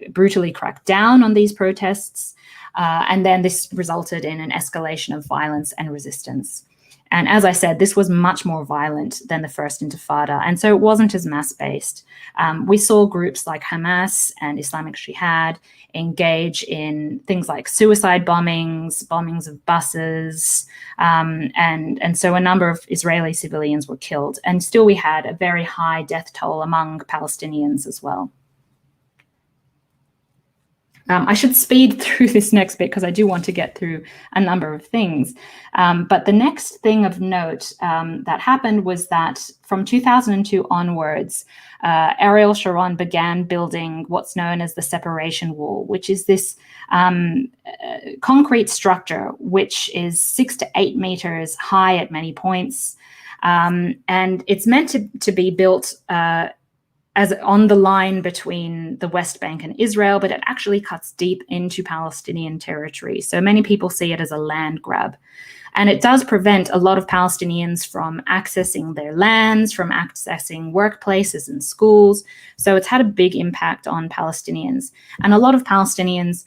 brutally cracked down on these protests. And then this resulted in an escalation of violence and resistance. And as I said, this was much more violent than the First Intifada, and so it wasn't as mass-based. We saw groups like Hamas and Islamic Jihad engage in things like suicide bombings of buses, and so a number of Israeli civilians were killed. And still we had a very high death toll among Palestinians as well. I should speed through this next bit because I do want to get through a number of things. But the next thing of note that happened was that from 2002 onwards, Ariel Sharon began building what's known as the separation wall, which is this concrete structure which is 6 to 8 meters high at many points. And it's meant to be built as on the line between the West Bank and Israel, but it actually cuts deep into Palestinian territory. So many people see it as a land grab. And it does prevent a lot of Palestinians from accessing their lands, from accessing workplaces and schools. So it's had a big impact on Palestinians. And a lot of Palestinians,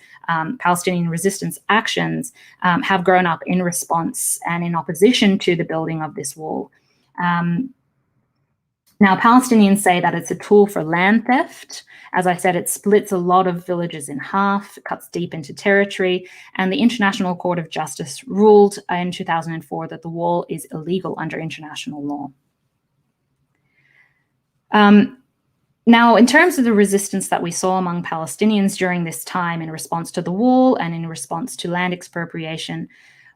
Palestinian resistance actions have grown up in response and in opposition to the building of this wall. Now, Palestinians say that it's a tool for land theft. As I said, it splits a lot of villages in half, cuts deep into territory, and the International Court of Justice ruled in 2004 that the wall is illegal under international law. Now, in terms of the resistance that we saw among Palestinians during this time in response to the wall and in response to land expropriation,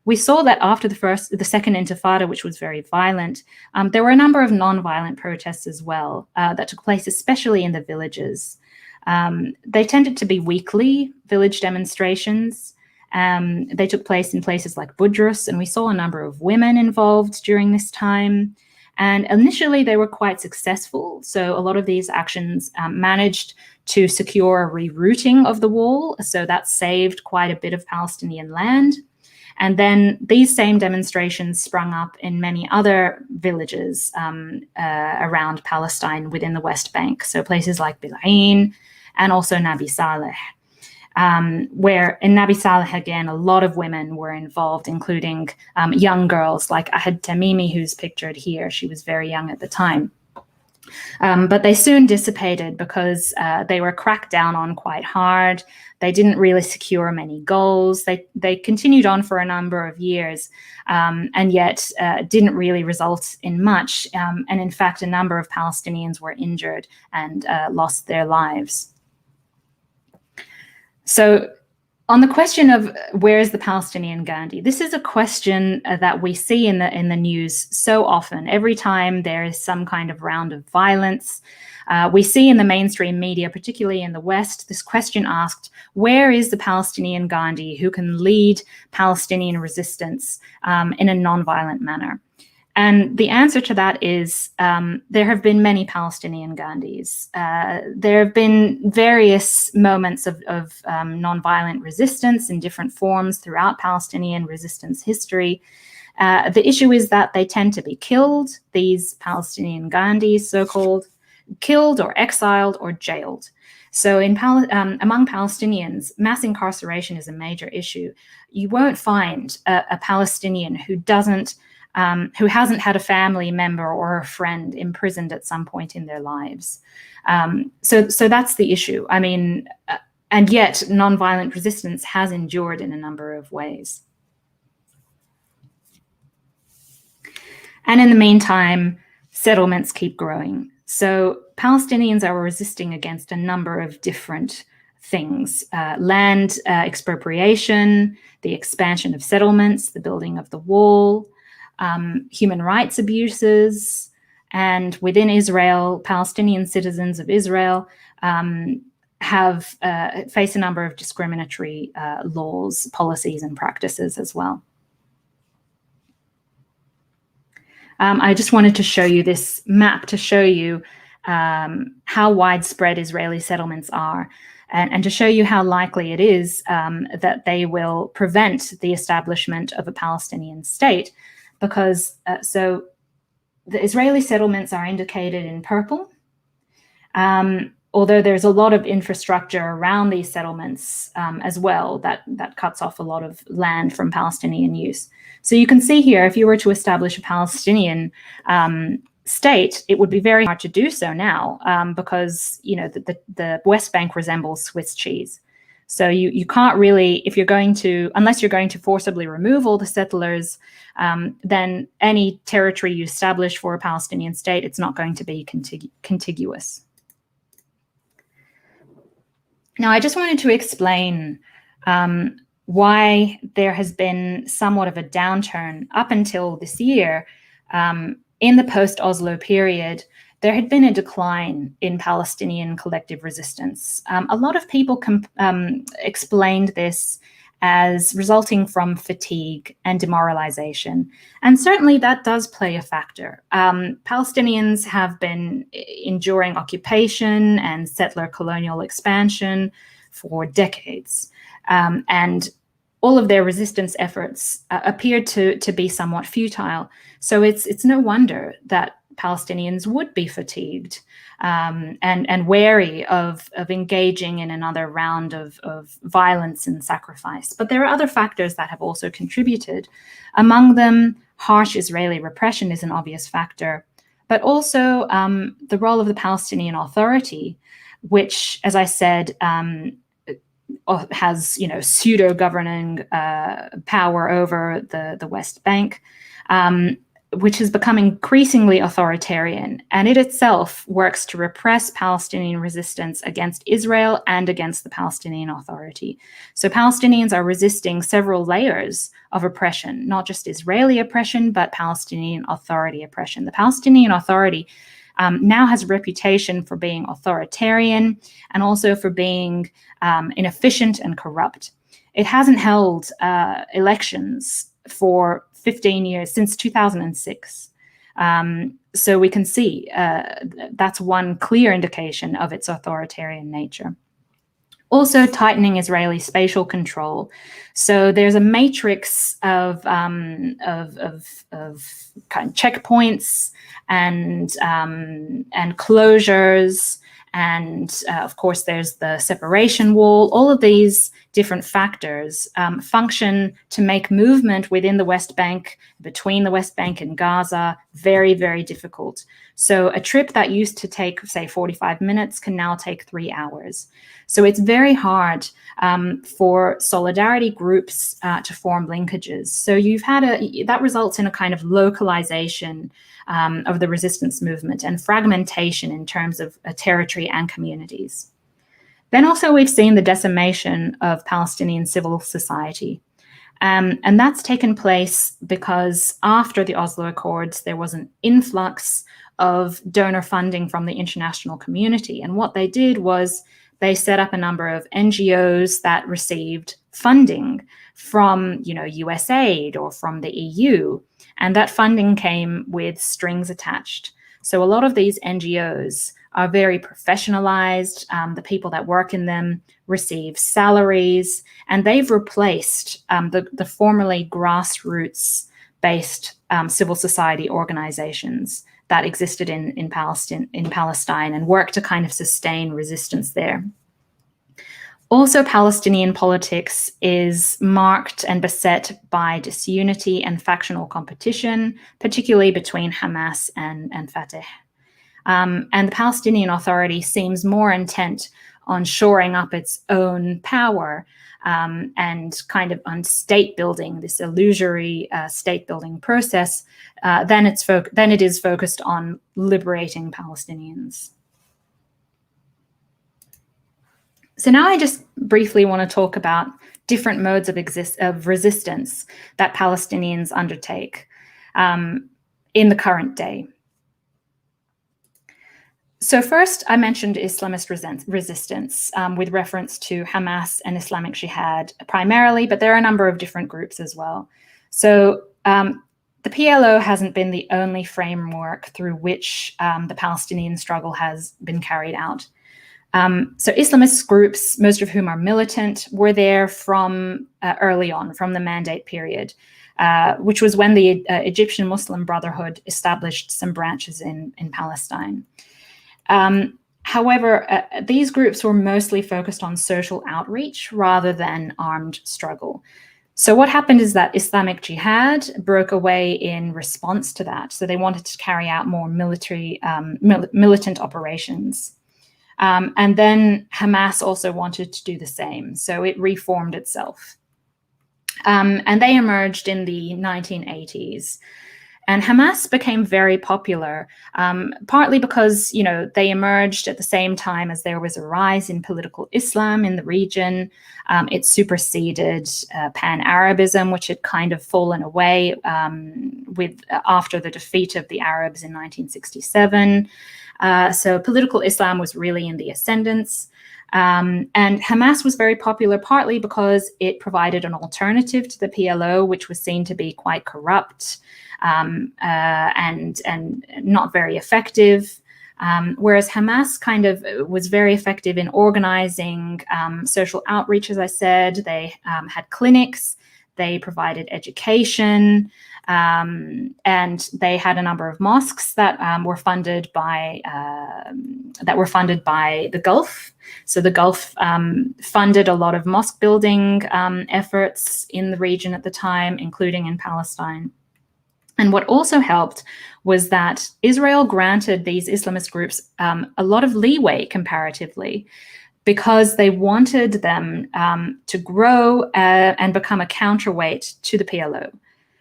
we saw that after the Second Intifada, which was very violent, there were a number of non-violent protests as well that took place, especially in the villages. They tended to be weekly village demonstrations. They took place in places like Budrus, and we saw a number of women involved during this time. And initially, they were quite successful. So a lot of these actions managed to secure a rerouting of the wall. So that saved quite a bit of Palestinian land. And then these same demonstrations sprung up in many other villages around Palestine within the West Bank. So places like Bil'ain and also Nabi Saleh, where in Nabi Saleh, again, a lot of women were involved, including young girls like Ahad Tamimi, who's pictured here. She was very young at the time. But they soon dissipated because they were cracked down on quite hard. They didn't really secure many goals. They continued on for a number of years, and yet didn't really result in much. And in fact, a number of Palestinians were injured and lost their lives. So on the question of where is the Palestinian Gandhi, this is a question that we see in the news so often. Every time there is some kind of round of violence, we see in the mainstream media, particularly in the West, this question asked, where is the Palestinian Gandhi who can lead Palestinian resistance in a non-violent manner? And the answer to that is there have been many Palestinian Gandhis. There have been various moments of nonviolent resistance in different forms throughout Palestinian resistance history. The issue is that they tend to be killed, these Palestinian Gandhis, so-called, killed or exiled or jailed. So among Palestinians, mass incarceration is a major issue. You won't find a Palestinian who hasn't had a family member or a friend imprisoned at some point in their lives. So that's the issue. I mean, and yet nonviolent resistance has endured in a number of ways. And in the meantime, settlements keep growing. So Palestinians are resisting against a number of different things: land expropriation, the expansion of settlements, the building of the wall, human rights abuses, and within Israel, Palestinian citizens of Israel have faced a number of discriminatory laws, policies, and practices as well. I just wanted to show you this map to show you how widespread Israeli settlements are, and to show you how likely it is that they will prevent the establishment of a Palestinian state. Because so the Israeli settlements are indicated in purple, although there's a lot of infrastructure around these settlements as well that cuts off a lot of land from Palestinian use. So you can see here, if you were to establish a Palestinian state, it would be very hard to do so now because, you know, the West Bank resembles Swiss cheese. So you can't really, if you're going to, unless you're going to forcibly remove all the settlers, then any territory you establish for a Palestinian state, it's not going to be contiguous. Now, I just wanted to explain why there has been somewhat of a downturn up until this year. In the post-Oslo period, there had been a decline in Palestinian collective resistance. A lot of people explained this as resulting from fatigue and demoralization. And certainly that does play a factor. Palestinians have been enduring occupation and settler colonial expansion for decades. And all of their resistance efforts appeared to be somewhat futile. So it's no wonder that Palestinians would be fatigued and wary of engaging in another round of violence and sacrifice. But there are other factors that have also contributed. Among them, harsh Israeli repression is an obvious factor, but also the role of the Palestinian Authority, which, as I said, has, you know, pseudo-governing power over the West Bank, which has become increasingly authoritarian, and it itself works to repress Palestinian resistance against Israel and against the Palestinian Authority. So Palestinians are resisting several layers of oppression, not just Israeli oppression, but Palestinian Authority oppression. The Palestinian Authority now has a reputation for being authoritarian and also for being inefficient and corrupt. It hasn't held elections for 15 years, since 2006. So we can see that's one clear indication of its authoritarian nature. Also tightening Israeli spatial control. So there's a matrix of kind of checkpoints and closures. And of course, there's the separation wall. All of these different factors function to make movement within the West Bank, between the West Bank and Gaza, very, very difficult. So a trip that used to take, say, 45 minutes can now take 3 hours. So it's very hard for solidarity groups to form linkages. So you've had that results in a kind of localization of the resistance movement and fragmentation in terms of a territory and communities. Then also we've seen the decimation of Palestinian civil society. And that's taken place because after the Oslo Accords, there was an influx of donor funding from the international community. And what they did was they set up a number of NGOs that received funding from, you know, USAID or from the EU. And that funding came with strings attached. So a lot of these NGOs are very professionalized. The people that work in them receive salaries, and they've replaced the formerly grassroots-based civil society organizations that existed in Palestine and work to kind of sustain resistance there. Also, Palestinian politics is marked and beset by disunity and factional competition, particularly between Hamas and Fatah. And the Palestinian Authority seems more intent on shoring up its own power and kind of on state building, this illusory state building process, than it is focused on liberating Palestinians. So now I just briefly want to talk about different modes of resistance that Palestinians undertake in the current day. So first, I mentioned Islamist resistance with reference to Hamas and Islamic Jihad primarily, but there are a number of different groups as well. So the PLO hasn't been the only framework through which the Palestinian struggle has been carried out. So Islamist groups, most of whom are militant, were there from early on, from the Mandate period. which was when the Egyptian Muslim Brotherhood established some branches in Palestine. However, these groups were mostly focused on social outreach rather than armed struggle. So what happened is that Islamic Jihad broke away in response to that. So they wanted to carry out more military, militant operations. And then Hamas also wanted to do the same. So it reformed itself. And they emerged in the 1980s. And Hamas became very popular, partly because, you know, they emerged at the same time as there was a rise in political Islam in the region. It superseded Pan-Arabism, which had kind of fallen away after the defeat of the Arabs in 1967. So political Islam was really in the ascendance. And Hamas was very popular partly because it provided an alternative to the PLO, which was seen to be quite corrupt and not very effective. Whereas Hamas kind of was very effective in organizing social outreach, as I said. They had clinics, they provided education, and they had a number of mosques that were funded by the Gulf. So the Gulf funded a lot of mosque building efforts in the region at the time, including in Palestine. And what also helped was that Israel granted these Islamist groups a lot of leeway comparatively, because they wanted them to grow and become a counterweight to the PLO.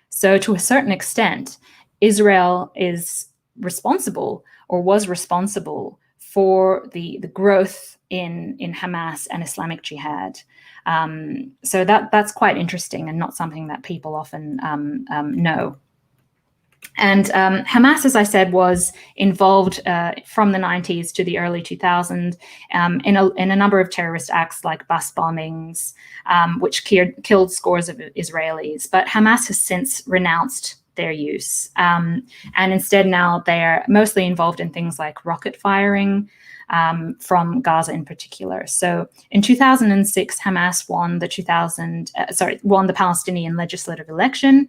So to a certain extent, Israel is responsible, or was responsible, for the growth in Hamas and Islamic Jihad. So that's quite interesting and not something that people often know. And Hamas, as I said, was involved from the 90s to the early 2000s in a number of terrorist acts like bus bombings, which killed scores of Israelis. But Hamas has since renounced their use. And instead now they're mostly involved in things like rocket firing from Gaza in particular. So in 2006, Hamas won the Palestinian legislative election.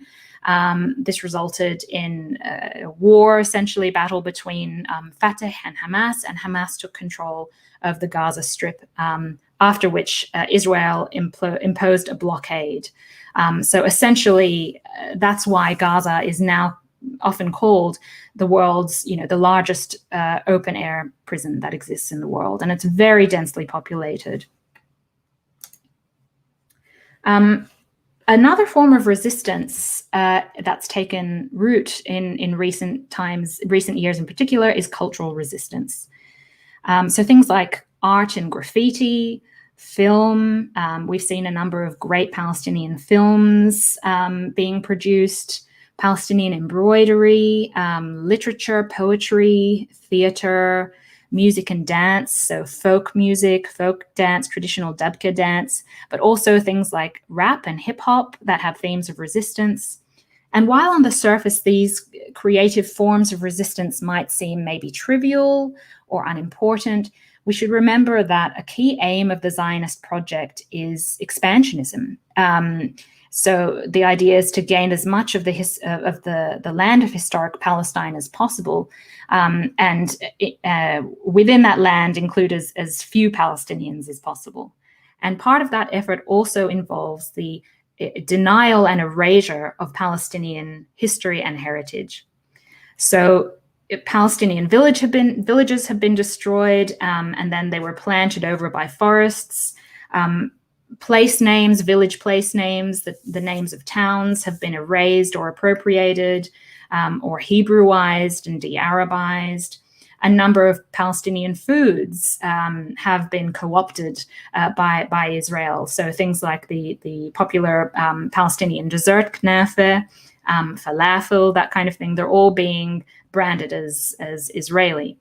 This resulted in a war, essentially a battle between Fatah and Hamas took control of the Gaza Strip, after which Israel imposed a blockade. So essentially, that's why Gaza is now often called the world's, the largest open-air prison that exists in the world, and it's very densely populated. Another form of resistance that's taken root in recent years in particular, is cultural resistance. So things like art and graffiti, film. We've seen a number of great Palestinian films being produced, Palestinian embroidery, literature, poetry, theater, music and dance, so folk music, folk dance, traditional dabka dance, but also things like rap and hip hop that have themes of resistance. And while on the surface, these creative forms of resistance might seem maybe trivial or unimportant, we should remember that a key aim of the Zionist project is expansionism. So the idea is to gain as much of the land of historic Palestine as possible, and within that land include as few Palestinians as possible. And part of that effort also involves the denial and erasure of Palestinian history and heritage. So Palestinian villages have been destroyed, and then they were planted over by forests. Place names, village place names, the names of towns have been erased or appropriated, or Hebrewized and de-Arabized. A number of Palestinian foods have been co-opted by Israel. So things like the popular Palestinian dessert knafe, falafel, that kind of thing, they're all being branded as Israeli.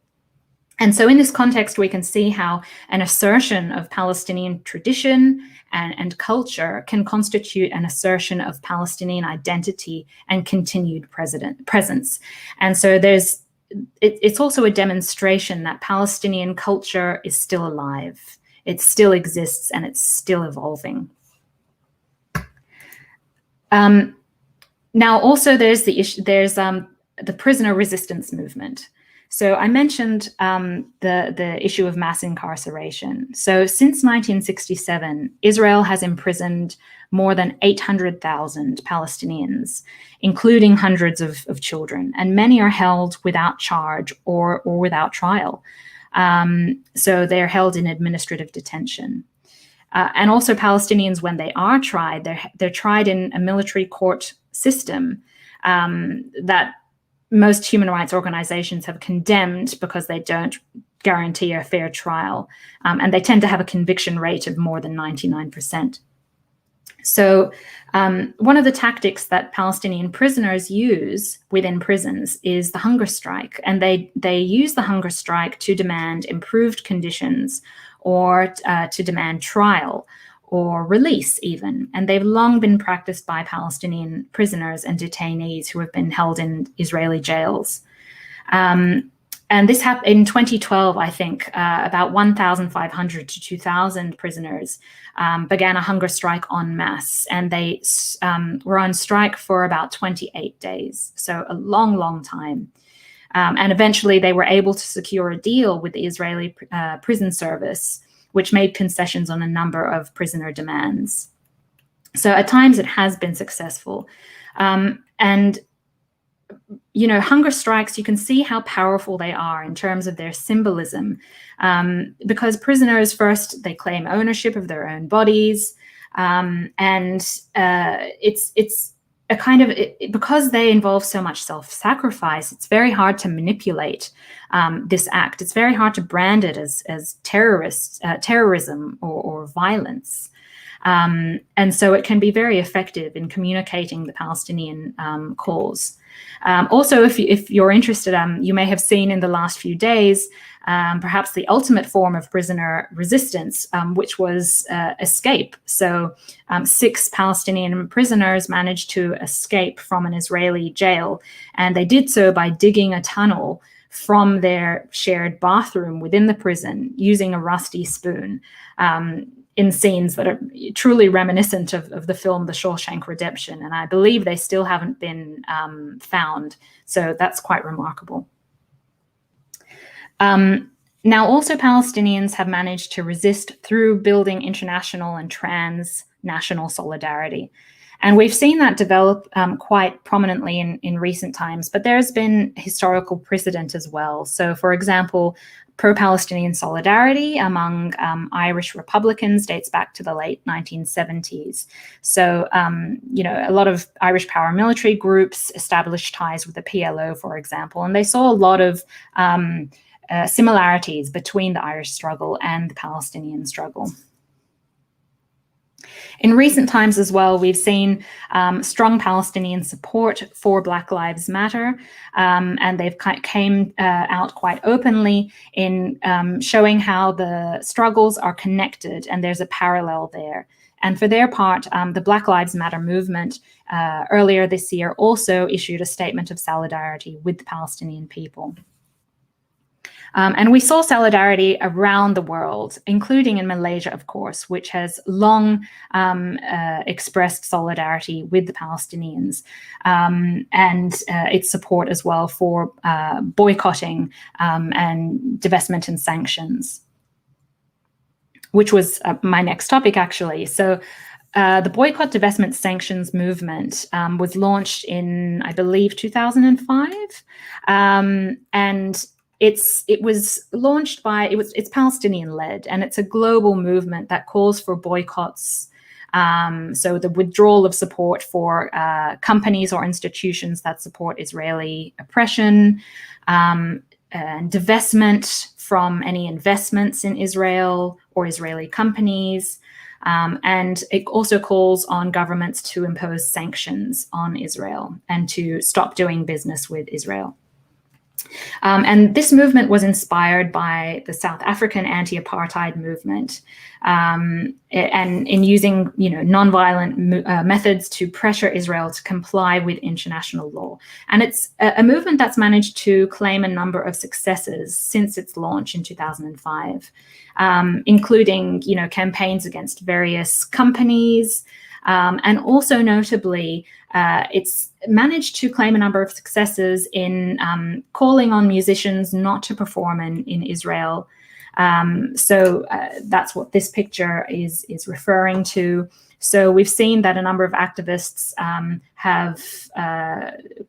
And so in this context, we can see how an assertion of Palestinian tradition and culture can constitute an assertion of Palestinian identity and continued presence. And so it's also a demonstration that Palestinian culture is still alive. It still exists and it's still evolving. Now, also there's the issue. There's the prisoner resistance movement. So I mentioned the issue of mass incarceration. So since 1967, Israel has imprisoned more than 800,000 Palestinians, including hundreds of children, and many are held without charge or without trial. So they're held in administrative detention. And also Palestinians, when they are tried, they're tried in a military court system that most human rights organizations have condemned because they don't guarantee a fair trial. And they tend to have a conviction rate of more than 99%. So one of the tactics that Palestinian prisoners use within prisons is the hunger strike. And they use the hunger strike to demand improved conditions or to demand trial or release even. And they've long been practiced by Palestinian prisoners and detainees who have been held in Israeli jails. And this happened in 2012, I think, about 1,500 to 2,000 prisoners began a hunger strike en masse, and they were on strike for about 28 days, so a long, long time. And eventually they were able to secure a deal with the Israeli prison service, which made concessions on a number of prisoner demands. So at times it has been successful. And you know, hunger strikes, you can see how powerful they are in terms of their symbolism, because prisoners first, they claim ownership of their own bodies, and it's a kind of, because they involve so much self-sacrifice, it's very hard to manipulate this act. It's very hard to brand it as terrorism or violence. And so it can be very effective in communicating the Palestinian cause. Also, if you're interested, you may have seen in the last few days, perhaps the ultimate form of prisoner resistance, which was escape. So 6 Palestinian prisoners managed to escape from an Israeli jail, and they did so by digging a tunnel from their shared bathroom within the prison using a rusty spoon, in scenes that are truly reminiscent of the film The Shawshank Redemption. And I believe they still haven't been found. So that's quite remarkable. Now, also Palestinians have managed to resist through building international and transnational solidarity. And we've seen that develop quite prominently in recent times, but there's been historical precedent as well. So, for example, pro-Palestinian solidarity among Irish Republicans dates back to the late 1970s. So, you know, a lot of Irish paramilitary groups established ties with the PLO, for example, and they saw a lot of similarities between the Irish struggle and the Palestinian struggle. In recent times as well, we've seen strong Palestinian support for Black Lives Matter, and they've came out quite openly in showing how the struggles are connected, and there's a parallel there. And for their part, the Black Lives Matter movement earlier this year also issued a statement of solidarity with the Palestinian people. And we saw solidarity around the world, including in Malaysia, of course, which has long expressed solidarity with the Palestinians, and its support as well for boycotting and divestment and sanctions, which was my next topic, actually. So the boycott, divestment, sanctions movement was launched in, I believe, 2005, and it was launched by, it's Palestinian-led, and it's a global movement that calls for boycotts. So the withdrawal of support for companies or institutions that support Israeli oppression, and divestment from any investments in Israel or Israeli companies. And it also calls on governments to impose sanctions on Israel and to stop doing business with Israel. And this movement was inspired by the South African anti-apartheid movement, and in using, you know, nonviolent methods to pressure Israel to comply with international law. And it's a movement that's managed to claim a number of successes since its launch in 2005, including, you know, campaigns against various companies, And also notably, it's managed to claim a number of successes in calling on musicians not to perform in Israel. So that's what this picture is referring to. So we've seen that a number of activists have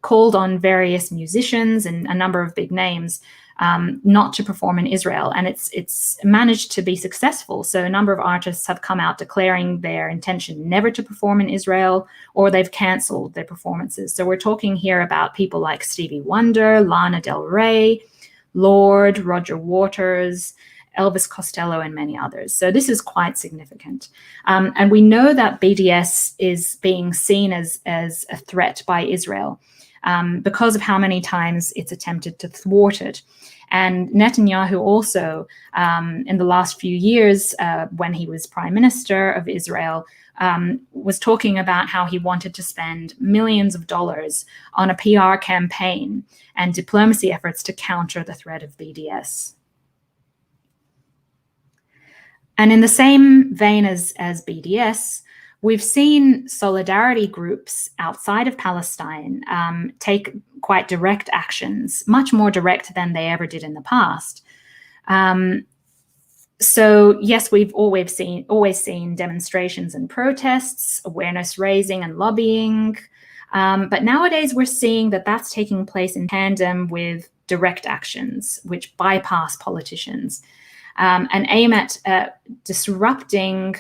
called on various musicians and a number of big names not to perform in Israel, and it's managed to be successful. So a number of artists have come out declaring their intention never to perform in Israel, or they've cancelled their performances. So we're talking here about people like Stevie Wonder, Lana Del Rey, Lorde, Roger Waters, Elvis Costello, and many others. So this is quite significant. And we know that BDS is being seen as a threat by Israel because of how many times it's attempted to thwart it. And Netanyahu also, in the last few years, when he was prime minister of Israel, was talking about how he wanted to spend millions of dollars on a PR campaign and diplomacy efforts to counter the threat of BDS. And in the same vein as BDS, we've seen solidarity groups outside of Palestine take quite direct actions, much more direct than they ever did in the past. So yes, we've always seen demonstrations and protests, awareness raising and lobbying. But nowadays we're seeing that that's taking place in tandem with direct actions, which bypass politicians. And aim at disrupting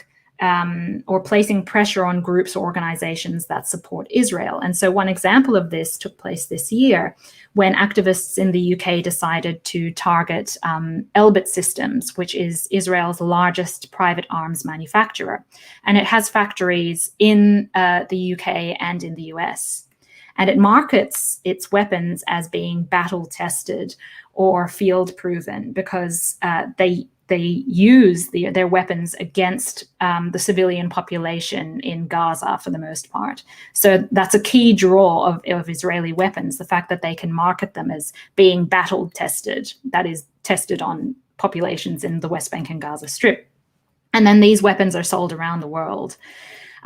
or placing pressure on groups or organizations that support Israel. And so one example of this took place this year when activists in the UK decided to target Elbit Systems, which is Israel's largest private arms manufacturer. And it has factories in the UK and in the US. And it markets its weapons as being battle-tested or field-proven because they use their weapons against the civilian population in Gaza for the most part. So that's a key draw of Israeli weapons, the fact that they can market them as being battle-tested, that is, tested on populations in the West Bank and Gaza Strip. And then these weapons are sold around the world.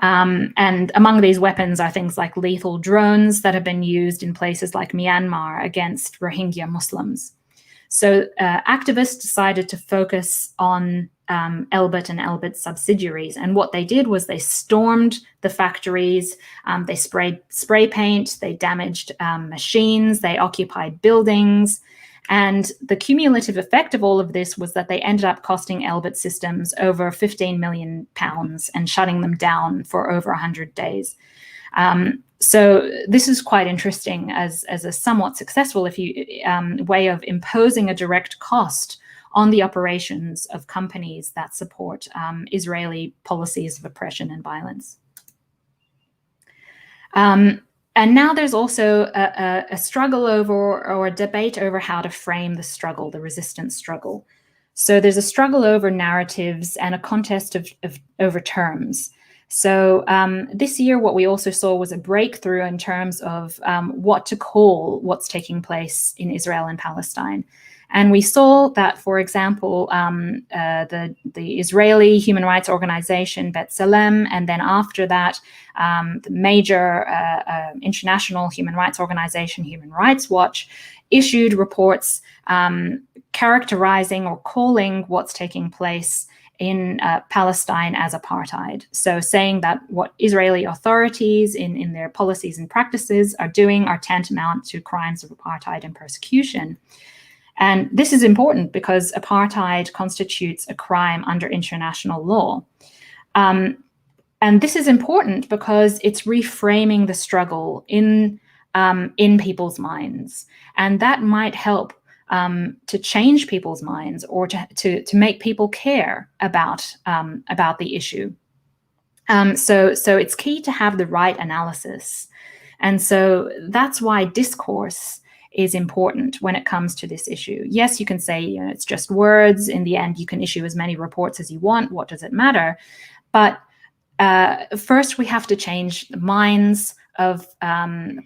And among these weapons are things like lethal drones that have been used in places like Myanmar against Rohingya Muslims. So activists decided to focus on Elbit and Elbit subsidiaries. And what they did was they stormed the factories, they sprayed spray paint, they damaged machines, they occupied buildings. And the cumulative effect of all of this was that they ended up costing Elbit Systems over £15 million and shutting them down for over 100 days. So this is quite interesting as a somewhat successful way of imposing a direct cost on the operations of companies that support Israeli policies of oppression and violence. And now there's also a struggle over or a debate over how to frame the struggle, the resistance struggle. So there's a struggle over narratives and a contest over terms. So this year, what we also saw was a breakthrough in terms of what to call what's taking place in Israel and Palestine. And we saw that, for example, the Israeli human rights organization B'Tselem, and then after that, the major international human rights organization Human Rights Watch issued reports characterizing or calling what's taking place in Palestine as apartheid. So saying that what Israeli authorities in their policies and practices are doing are tantamount to crimes of apartheid and persecution. And this is important because apartheid constitutes a crime under international law. And this is important because it's reframing the struggle in people's minds. And that might help to change people's minds or to make people care about the issue. So it's key to have the right analysis. And so that's why discourse is important when it comes to this issue. Yes, you can say, it's just words. In the end, you can issue as many reports as you want. What does it matter? But first, we have to change the minds of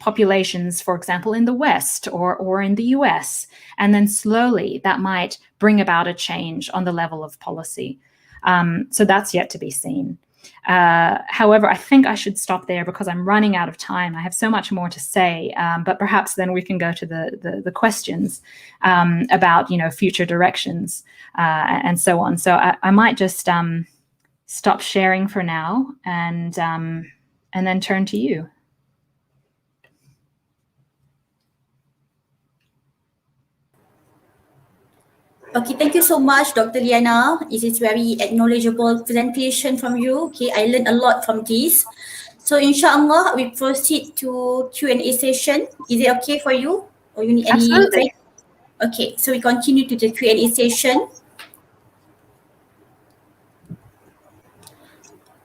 populations, for example, in the West or in the US. And then slowly that might bring about a change on the level of policy. So that's yet to be seen. However, I think I should stop there because I'm running out of time. I have so much more to say, but perhaps then we can go to the questions about, future directions and so on. So I might just stop sharing for now and then turn to you. Okay, thank you so much, Dr. Liana. It is very knowledgeable presentation from you. Okay, I learned a lot from this. So inshallah, we proceed to Q&A session. Is it okay for you? Or you need any? Absolutely. Okay, so we continue to the Q&A session.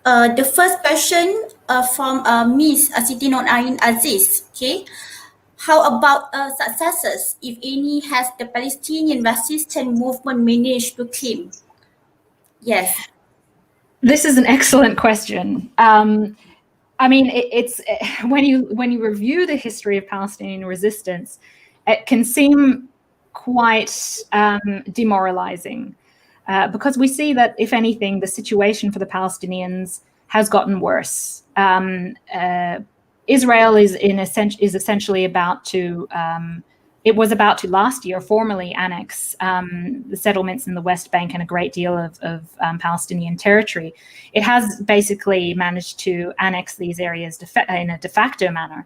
The first question from Miss Siti Norain Aziz. Okay, how about successes, if any, has the Palestinian resistance movement managed to claim? Yes. This is an excellent question. I mean, it's when you review the history of Palestinian resistance, it can seem quite demoralizing because we see that, if anything, the situation for the Palestinians has gotten worse. Israel is essentially about to. It was about to last year formally annex the settlements in the West Bank and a great deal of Palestinian territory. It has basically managed to annex these areas in a de facto manner.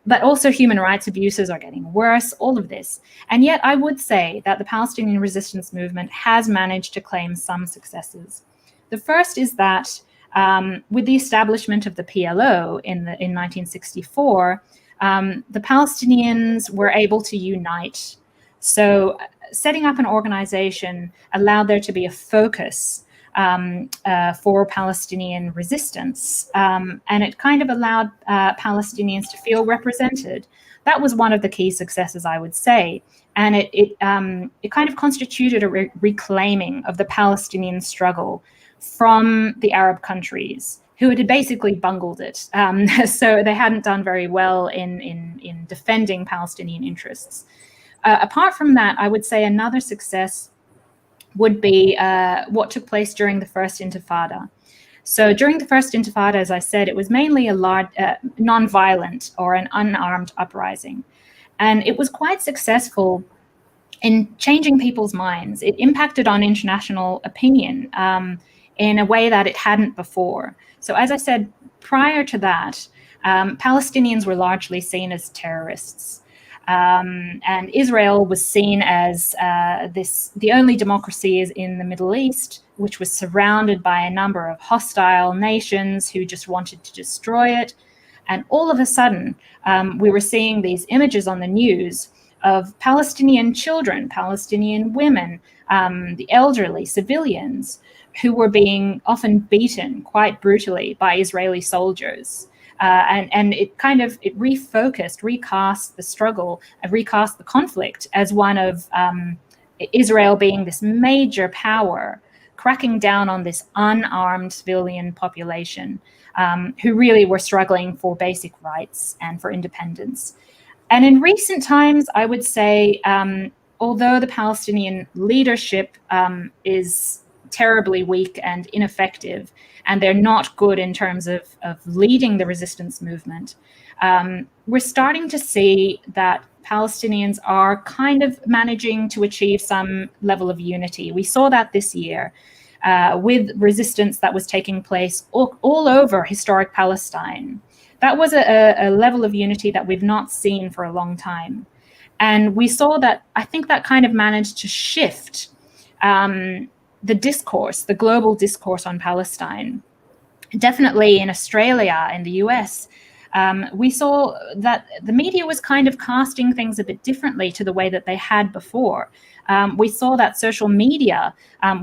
But also human rights abuses are getting worse, all of this. And yet I would say that the Palestinian resistance movement has managed to claim some successes. The first is that with the establishment of the PLO in 1964, the Palestinians were able to unite. So setting up an organization allowed there to be a focus for Palestinian resistance, and it kind of allowed Palestinians to feel represented. That was one of the key successes, I would say, and it kind of constituted a reclaiming of the Palestinian struggle from the Arab countries, who had basically bungled it. So they hadn't done very well in defending Palestinian interests. Apart from that, I would say another success would be what took place during the First Intifada. So during the First Intifada, as I said, it was mainly a large, non-violent or an unarmed uprising. And it was quite successful in changing people's minds. It impacted on international opinion in a way that it hadn't before. So as I said, prior to that, Palestinians were largely seen as terrorists. And Israel was seen as the only democracy in the Middle East, which was surrounded by a number of hostile nations who just wanted to destroy it. And all of a sudden, we were seeing these images on the news of Palestinian children, Palestinian women, the elderly, civilians, who were being often beaten quite brutally by Israeli soldiers. And it recast the struggle, recast the conflict as one of Israel being this major power, cracking down on this unarmed civilian population who really were struggling for basic rights and for independence. And in recent times, I would say, although the Palestinian leadership is terribly weak and ineffective, and they're not good in terms of leading the resistance movement, we're starting to see that Palestinians are kind of managing to achieve some level of unity. We saw that this year with resistance that was taking place all over historic Palestine. That was a level of unity that we've not seen for a long time. And we saw that, I think that kind of managed to shift the discourse, the global discourse on Palestine. Definitely in Australia, in the US, we saw that the media was kind of casting things a bit differently to the way that they had before. We saw that social media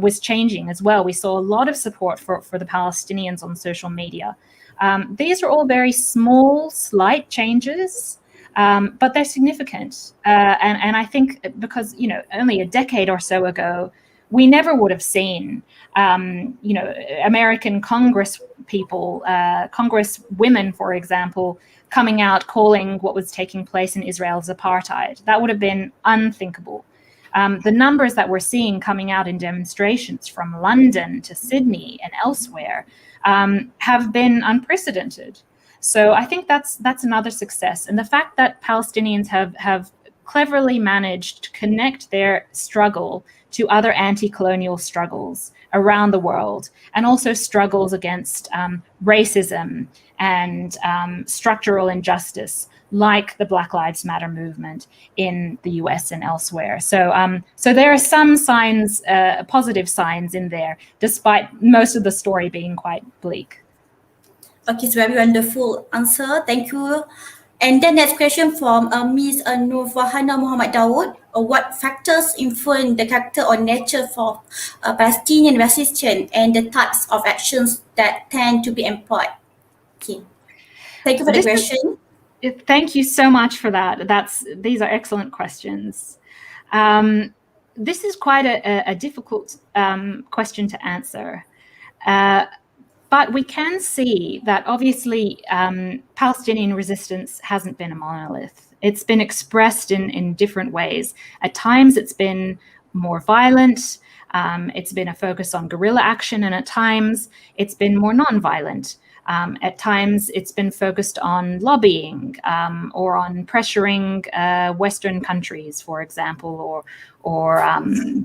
was changing as well. We saw a lot of support for the Palestinians on social media. These are all very small, slight changes, but they're significant. And I think because, only a decade or so ago, we never would have seen, American Congress people, Congress women, for example, coming out calling what was taking place in Israel as apartheid. That would have been unthinkable. The numbers that we're seeing coming out in demonstrations from London to Sydney and elsewhere have been unprecedented. So I think that's another success. And the fact that Palestinians have cleverly managed to connect their struggle to other anti-colonial struggles around the world, and also struggles against racism and structural injustice, like the Black Lives Matter movement in the US and elsewhere. So there are some signs, positive signs in there, despite most of the story being quite bleak. Okay, it's very wonderful answer. Thank you. And then next question from Ms. Nurfahana Muhammad Dawood. What factors influence the character or nature for Palestinian resistance and the types of actions that tend to be employed? Okay. Thank you for the question. Thank you so much for that. These are excellent questions. This is quite a difficult question to answer. But we can see that obviously Palestinian resistance hasn't been a monolith. It's been expressed in different ways. At times it's been more violent. It's been a focus on guerrilla action, and at times it's been more non-violent. At times it's been focused on lobbying or on pressuring Western countries, for example, or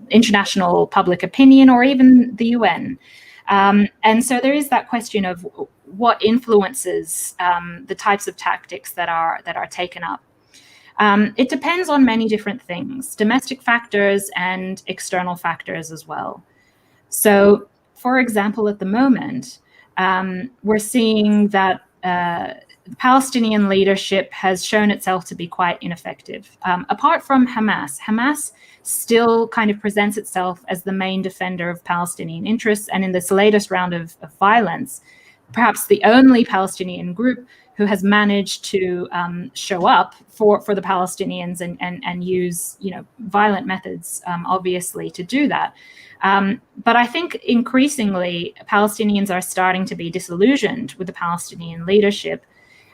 international public opinion, or even the UN. And so there is that question of what influences the types of tactics that are taken up. It depends on many different things, domestic factors and external factors as well. So, for example, at the moment, we're seeing that Palestinian leadership has shown itself to be quite ineffective. Apart from Hamas still kind of presents itself as the main defender of Palestinian interests, and in this latest round of violence, perhaps the only Palestinian group who has managed to show up for the Palestinians and use violent methods, obviously, to do that. But I think increasingly Palestinians are starting to be disillusioned with the Palestinian leadership.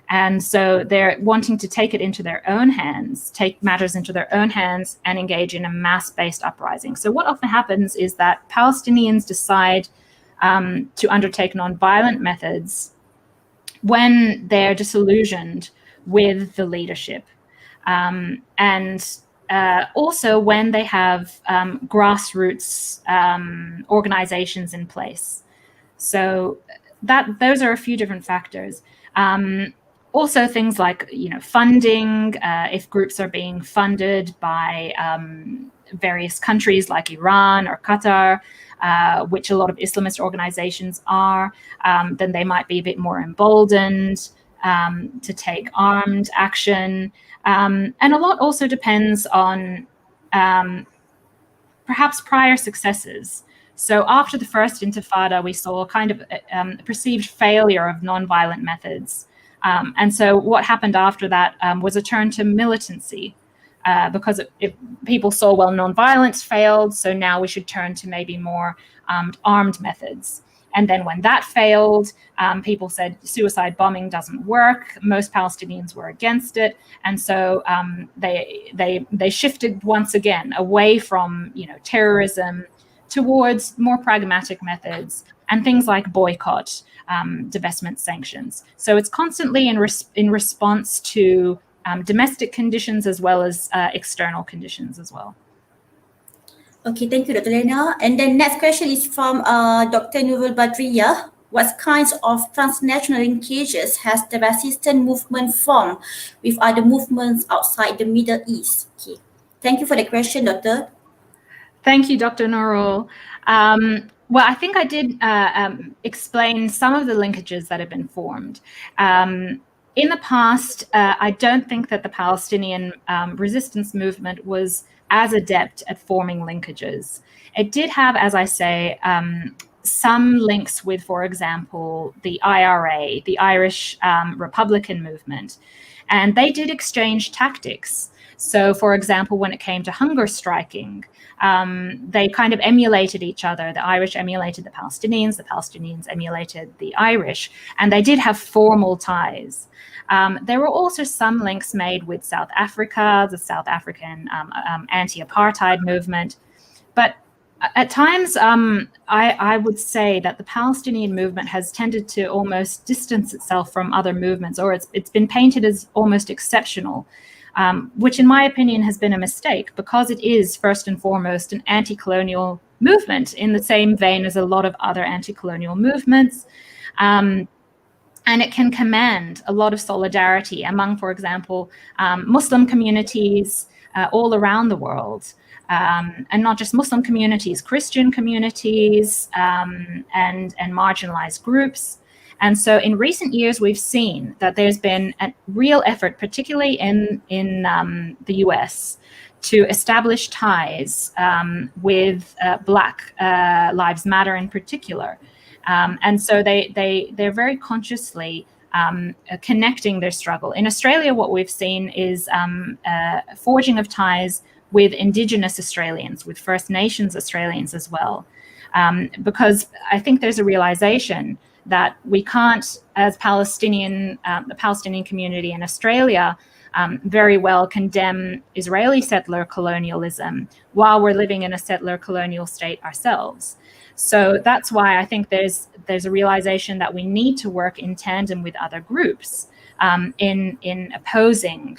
And so they're wanting to take it into their own hands, take matters into their own hands, and engage in a mass-based uprising. So what often happens is that Palestinians decide to undertake non-violent methods when they're disillusioned with the leadership. And also when they have grassroots organizations in place. So those are a few different factors. Also things like, funding, if groups are being funded by various countries like Iran or Qatar, which a lot of Islamist organizations are, then they might be a bit more emboldened to take armed action. And a lot also depends on perhaps prior successes. So after the First Intifada, we saw a kind of perceived failure of nonviolent methods. And so what happened after that was a turn to militancy, because people saw, well, nonviolence failed, so now we should turn to maybe more armed methods. And then when that failed, people said suicide bombing doesn't work. Most Palestinians were against it. And so they shifted once again away from terrorism towards more pragmatic methods and things like boycott, divestment, sanctions. So it's constantly in response to domestic conditions as well as external conditions as well. Okay, thank you, Dr. Lena. And then next question is from Dr. Nurul Badriya. What kinds of transnational linkages has the resistance movement formed with other movements outside the Middle East? Okay, thank you for the question, Doctor. Thank you, Dr. Nurul. Well, I think I did explain some of the linkages that have been formed. In the past, I don't think that the Palestinian resistance movement was as adept at forming linkages. It did have, as I say, some links with, for example, the IRA, the Irish Republican movement, and they did exchange tactics. So, for example, when it came to hunger striking, they kind of emulated each other. The Irish emulated the Palestinians emulated the Irish, and they did have formal ties. There were also some links made with South Africa, the South African anti-apartheid movement. But at times, I would say that the Palestinian movement has tended to almost distance itself from other movements, or it's been painted as almost exceptional, which in my opinion has been a mistake, because it is first and foremost an anti-colonial movement in the same vein as a lot of other anti-colonial movements. And it can command a lot of solidarity among, for example, Muslim communities all around the world. And not just Muslim communities, Christian communities, and marginalized groups. And so in recent years, we've seen that there's been a real effort, particularly in the US, to establish ties with Black Lives Matter in particular. And so they're very consciously connecting their struggle. In Australia, what we've seen is forging of ties with Indigenous Australians, with First Nations Australians as well. Because I think there's a realization that we can't, as the Palestinian community in Australia, very well condemn Israeli settler colonialism while we're living in a settler colonial state ourselves. So that's why I think there's a realization that we need to work in tandem with other groups in opposing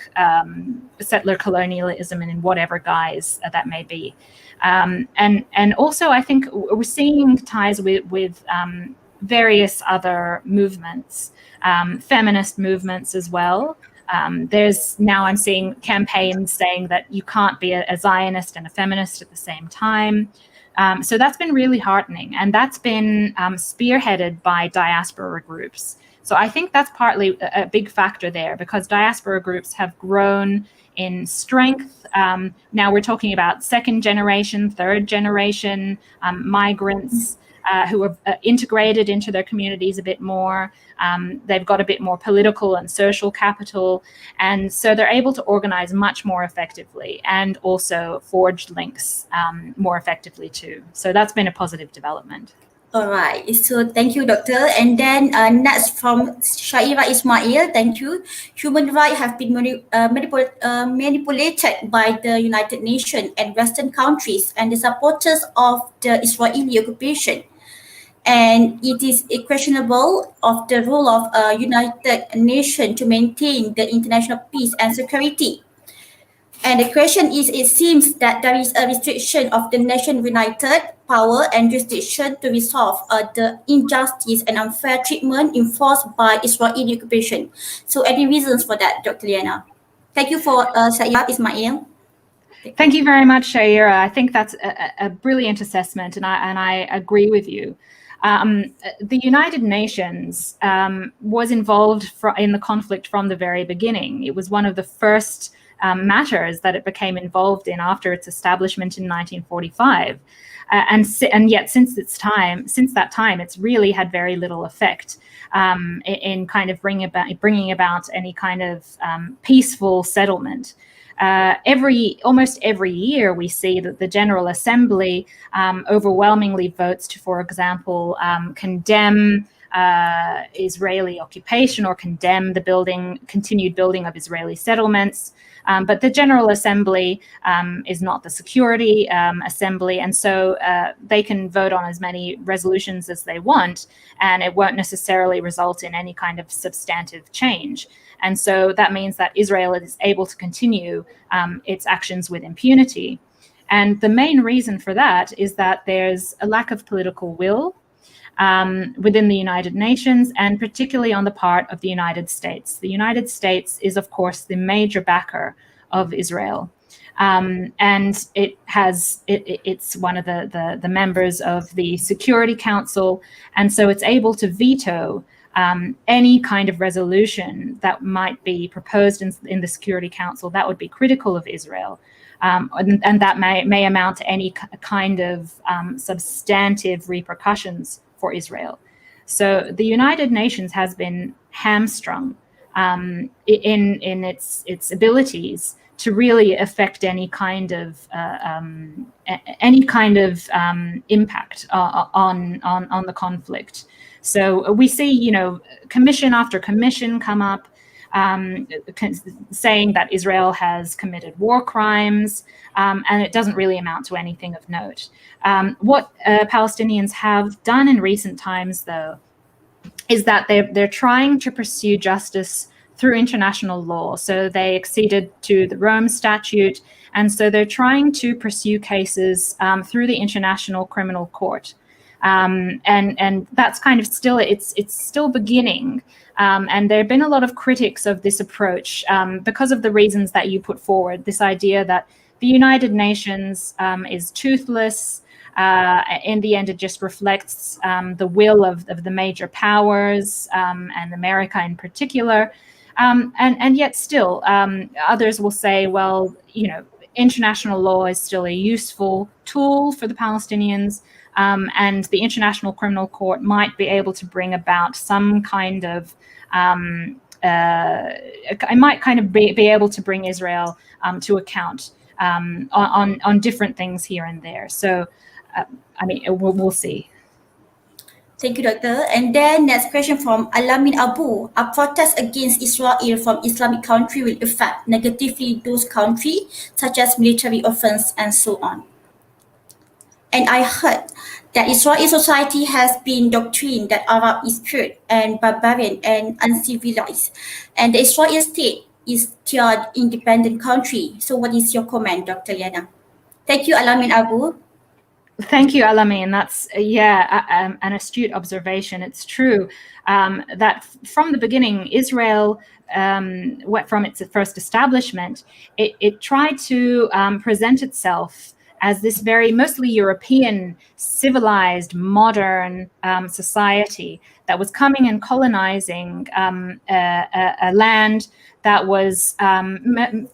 settler colonialism and in whatever guise that may be. And also I think we're seeing ties with various other movements, feminist movements as well. I'm seeing campaigns saying that you can't be a Zionist and a feminist at the same time. So that's been really heartening, and that's been spearheaded by diaspora groups. So I think that's partly a big factor there, because diaspora groups have grown in strength. Now we're talking about second generation, third generation migrants who are integrated into their communities a bit more. They've got a bit more political and social capital. And so they're able to organize much more effectively and also forge links more effectively too. So that's been a positive development. All right, so thank you, Doctor. And then next from Shaira Ismail, thank you. Human rights have been manipulated by the United Nations and Western countries and the supporters of the Israeli occupation. And it is questionable of the role of United Nations to maintain the international peace and security. And the question is, it seems that there is a restriction of the Nations United power and jurisdiction to resolve the injustice and unfair treatment enforced by Israeli occupation. So any reasons for that, Dr. Liana? Thank you for Shaira Ismail. Thank you very much, Shaira. I think that's a brilliant assessment, and I agree with you. The United Nations was involved in the conflict from the very beginning. It was one of the first matters that it became involved in after its establishment in 1945. And yet since that time, it's really had very little effect in kind of bringing about any kind of peaceful settlement. Almost every year we see that the General Assembly overwhelmingly votes to, for example, condemn Israeli occupation or condemn the continued building of Israeli settlements. But the General Assembly is not the Security Assembly, and so they can vote on as many resolutions as they want, and it won't necessarily result in any kind of substantive change. And so that means that Israel is able to continue its actions with impunity. And the main reason for that is that there's a lack of political will within the United Nations, and particularly on the part of the United States. The United States is, of course, the major backer of Israel. And it's one of the members of the Security Council, and so it's able to veto any kind of resolution that might be proposed in the Security Council that would be critical of Israel. And that may amount to any kind of substantive repercussions for Israel. So the United Nations has been hamstrung in its abilities to really affect any kind of impact on the conflict. So we see, you know, commission after commission come up, saying that Israel has committed war crimes, and it doesn't really amount to anything of note. What Palestinians have done in recent times, though, is that they're trying to pursue justice through international law. So they acceded to the Rome Statute, and so they're trying to pursue cases through the International Criminal Court. And that's kind of still, it's still beginning. And there have been a lot of critics of this approach because of the reasons that you put forward, this idea that the United Nations is toothless. In the end, it just reflects the will of the major powers and America in particular. And yet still, others will say, well, you know, international law is still a useful tool for the Palestinians, and the International Criminal Court might be able to bring about some kind of, I might kind of be able to bring Israel to account on different things here and there. So, I mean, we'll see. Thank you, Doctor. And then next question from Alamin Abu. A protest against Israel from Islamic country will affect negatively those countries, such as military offense and so on. And I heard that Israeli society has been doctrined that Arab is crude and barbarian and uncivilized, and the Israeli state is still independent country. So what is your comment, Dr. Liana? Thank you, Alamin Abu. Thank you, Alamin. That's, an astute observation. It's true that from the beginning, Israel, from its first establishment, it tried to present itself as this very mostly European, civilized, modern society that was coming and colonizing a land that was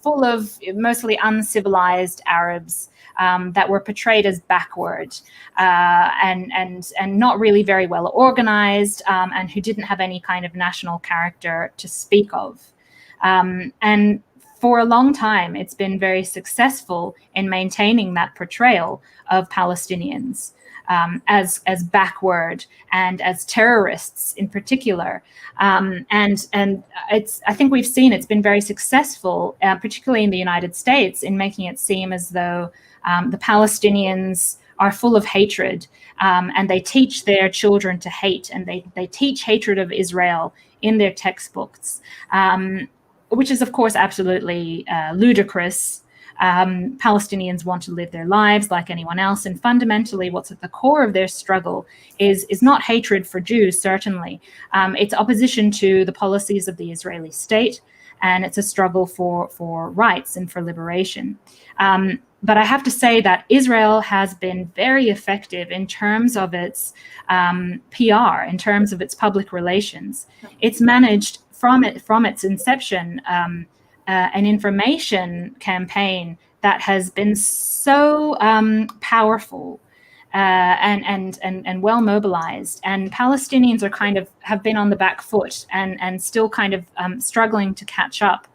full of mostly uncivilized Arabs that were portrayed as backward and not really very well organized, and who didn't have any kind of national character to speak of. And for a long time, it's been very successful in maintaining that portrayal of Palestinians as backward and as terrorists in particular. And I think we've seen it's been very successful, particularly in the United States, in making it seem as though the Palestinians are full of hatred, and they teach their children to hate, and they teach hatred of Israel in their textbooks, which is, of course, absolutely ludicrous. Palestinians want to live their lives like anyone else, and fundamentally what's at the core of their struggle is not hatred for Jews, certainly. It's opposition to the policies of the Israeli state, and it's a struggle for rights and for liberation. But I have to say that Israel has been very effective in terms of its PR, in terms of its public relations. It's managed from its inception an information campaign that has been so powerful and well mobilized, and Palestinians are have been on the back foot and still kind of struggling to catch up.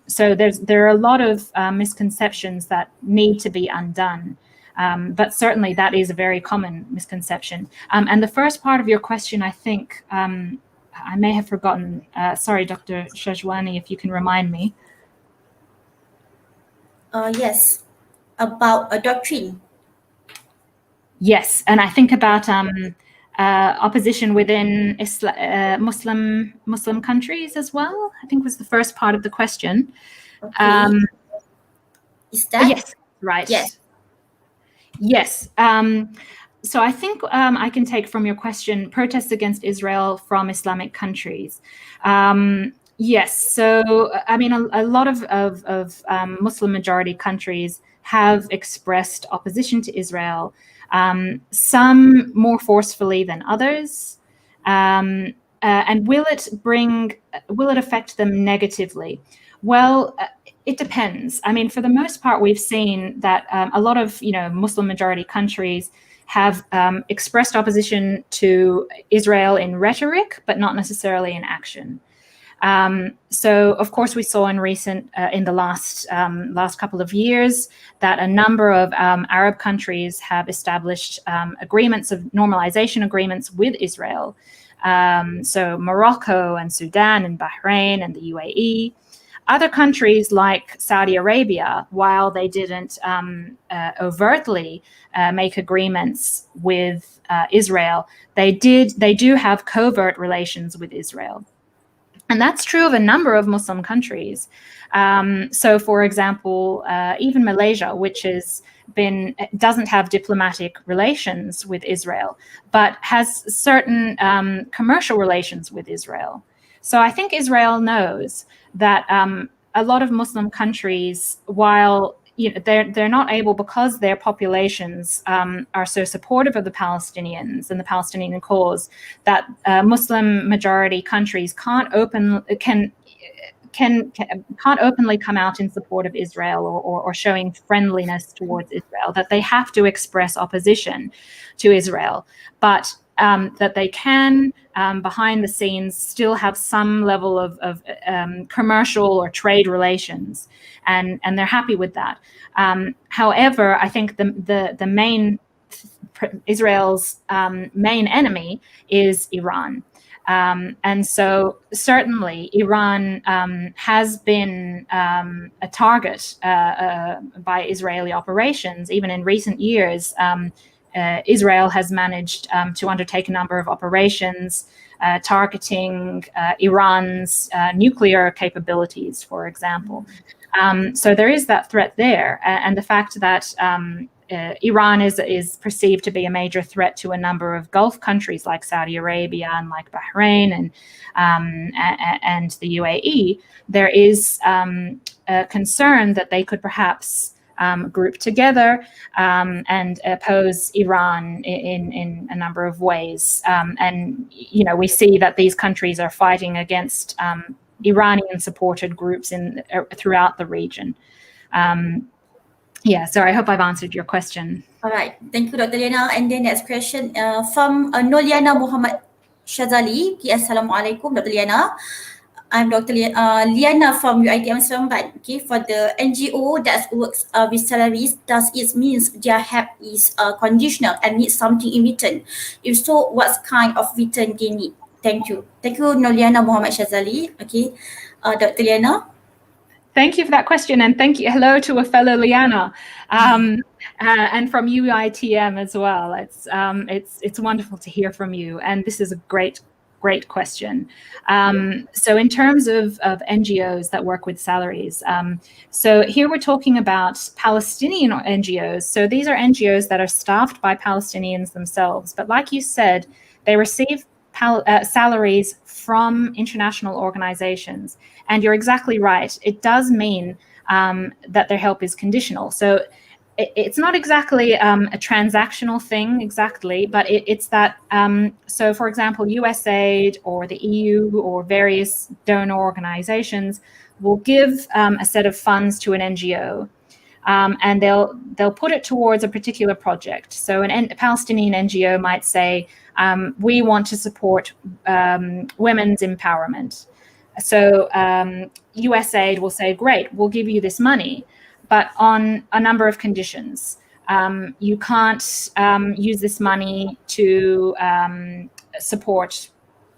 So there are a lot of misconceptions that need to be undone, but certainly that is a very common misconception. And the first part of your question, I think, I may have forgotten. Sorry, Dr. Shajwani, if you can remind me. Yes, about a doctrine. Yes, and I think about opposition within Muslim countries as well, I think was the first part of the question. Okay. Is that? Yes, right. Yes. Yes. So I think I can take from your question protests against Israel from Islamic countries. Yes. So I mean, a lot of Muslim majority countries have expressed opposition to Israel. Some more forcefully than others, and will it affect them negatively? Well, it depends. I mean, for the most part, we've seen that a lot of Muslim majority countries have expressed opposition to Israel in rhetoric, but not necessarily in action. So, of course, we saw in the last couple of years that a number of Arab countries have established agreements of normalization agreements with Israel. So Morocco and Sudan and Bahrain and the UAE. Other countries like Saudi Arabia, while they didn't overtly make agreements with Israel, they do have covert relations with Israel. And that's true of a number of Muslim countries. So, for example, even Malaysia, which doesn't have diplomatic relations with Israel, but has certain commercial relations with Israel. So I think Israel knows that a lot of Muslim countries, while they're not able, because their populations are so supportive of the Palestinians and the Palestinian cause, that Muslim majority countries can't openly come out in support of Israel or showing friendliness towards Israel, that they have to express opposition to Israel, but that they can, behind the scenes, still have some level of commercial or trade relations, and they're happy with that. However, I think Israel's main enemy is Iran. And so certainly Iran has been a target by Israeli operations. Even in recent years, Israel has managed to undertake a number of operations targeting Iran's nuclear capabilities, for example. So there is that threat there. And the fact that Iran is perceived to be a major threat to a number of Gulf countries like Saudi Arabia and like Bahrain and the UAE, there is a concern that they could perhaps group together and oppose Iran in a number of ways. And we see that these countries are fighting against Iranian-supported groups throughout the region. So I hope I've answered your question. All right, thank you, Dr. Liana. And then next question from Noliana Muhammad Shazali. Okay, Assalamualaikum, Dr. Liana. I'm Dr. Liana from UiTM Seremban. Okay, for the NGO that works with salaries, does it mean their help is conditional and needs something in return? If so, what kind of return they need? Thank you. Thank you, Noliana Muhammad Shazali. Okay, Dr. Liana. Thank you for that question, and hello to a fellow Liana, and from UiTM as well. It's wonderful to hear from you, and this is a great question. So in terms of NGOs that work with salaries, so here we're talking about Palestinian NGOs. So these are NGOs that are staffed by Palestinians themselves, but like you said, they receive salaries from international organizations. And you're exactly right. It does mean that their help is conditional. So it's not exactly a transactional thing exactly, but it's that, so for example, USAID or the EU or various donor organizations will give a set of funds to an NGO, and they'll put it towards a particular project. So a Palestinian NGO might say, we want to support women's empowerment. So USAID will say, great, we'll give you this money, but on a number of conditions. You can't use this money to support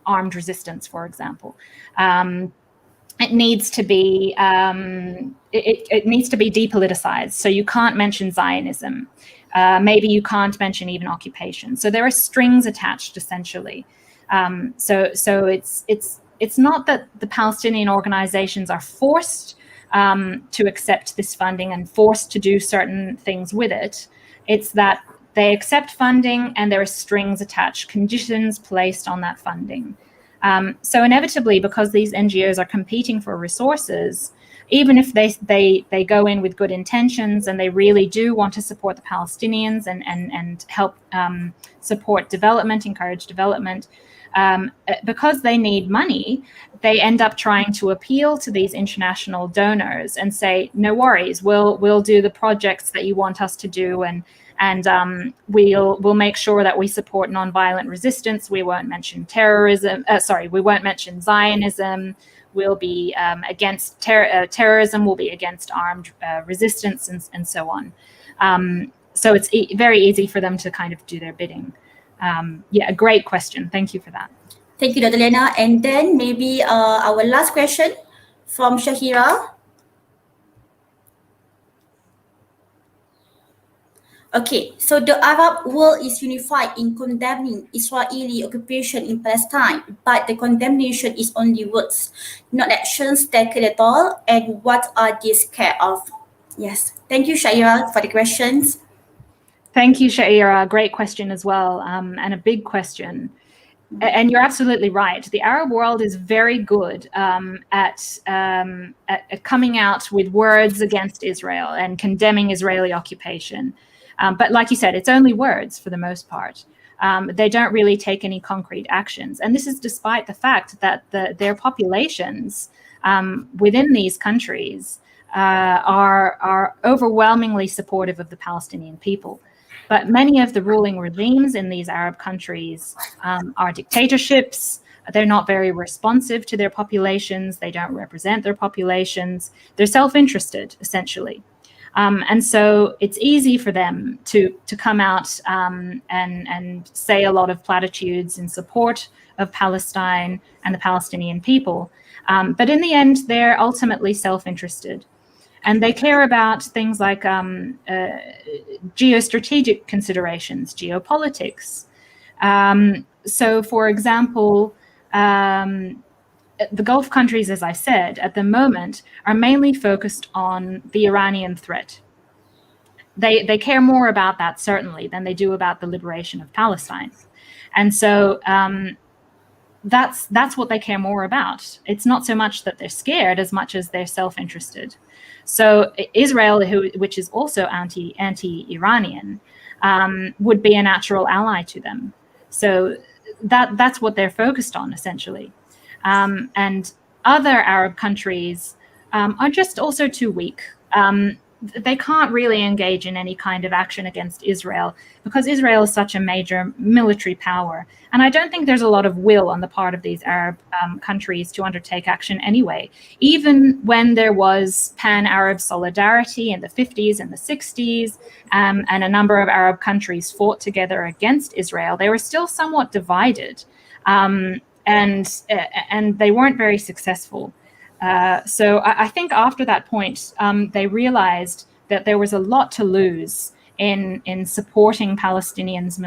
armed resistance, for example. It needs to be it needs to be depoliticized. So you can't mention Zionism. Maybe you can't mention even occupation. So there are strings attached, essentially. So it's not that the Palestinian organizations are forced to accept this funding and forced to do certain things with it. It's that they accept funding and there are strings attached, conditions placed on that funding. So inevitably, because these NGOs are competing for resources, even if they go in with good intentions and they really do want to support the Palestinians and help support development, encourage development, because they need money, they end up trying to appeal to these international donors and say, no worries, we'll do the projects that you want us to do, and And we'll make sure that we support nonviolent resistance. We won't mention terrorism. We won't mention Zionism. We'll be against terrorism. We'll be against armed resistance and so on. So it's very easy for them to kind of do their bidding. Yeah, a great question. Thank you for that. Thank you, Dr. Lena. And then maybe our last question from Shahira. Okay, so the Arab world is unified in condemning Israeli occupation in Palestine, but the condemnation is only words, not actions taken at all. And what are they scared of? Yes, thank you, Shaira, for the questions. Thank you, Shaira. Great question as well, and a big question. And you're absolutely right. The Arab world is very good at coming out with words against Israel and condemning Israeli occupation. But like you said, it's only words for the most part. They don't really take any concrete actions. And this is despite the fact that their populations within these countries are overwhelmingly supportive of the Palestinian people. But many of the ruling regimes in these Arab countries are dictatorships. They're not very responsive to their populations. They don't represent their populations. They're self-interested, essentially. And so it's easy for them to come out and say a lot of platitudes in support of Palestine and the Palestinian people. But in the end, they're ultimately self-interested. And they care about things like geostrategic considerations, geopolitics. So, for example, the Gulf countries, as I said, at the moment are mainly focused on the Iranian threat. They care more about that, certainly, than they do about the liberation of Palestine. And so that's what they care more about. It's not so much that they're scared as much as they're self-interested. So Israel, which is also anti-Iranian, would be a natural ally to them. So that's what they're focused on, essentially. And other Arab countries are just also too weak. They can't really engage in any kind of action against Israel because Israel is such a major military power. And I don't think there's a lot of will on the part of these Arab countries to undertake action anyway. Even when there was pan-Arab solidarity in the 50s and the 60s, and a number of Arab countries fought together against Israel, they were still somewhat divided. And they weren't very successful. So I think after that point, they realized that there was a lot to lose in supporting Palestinians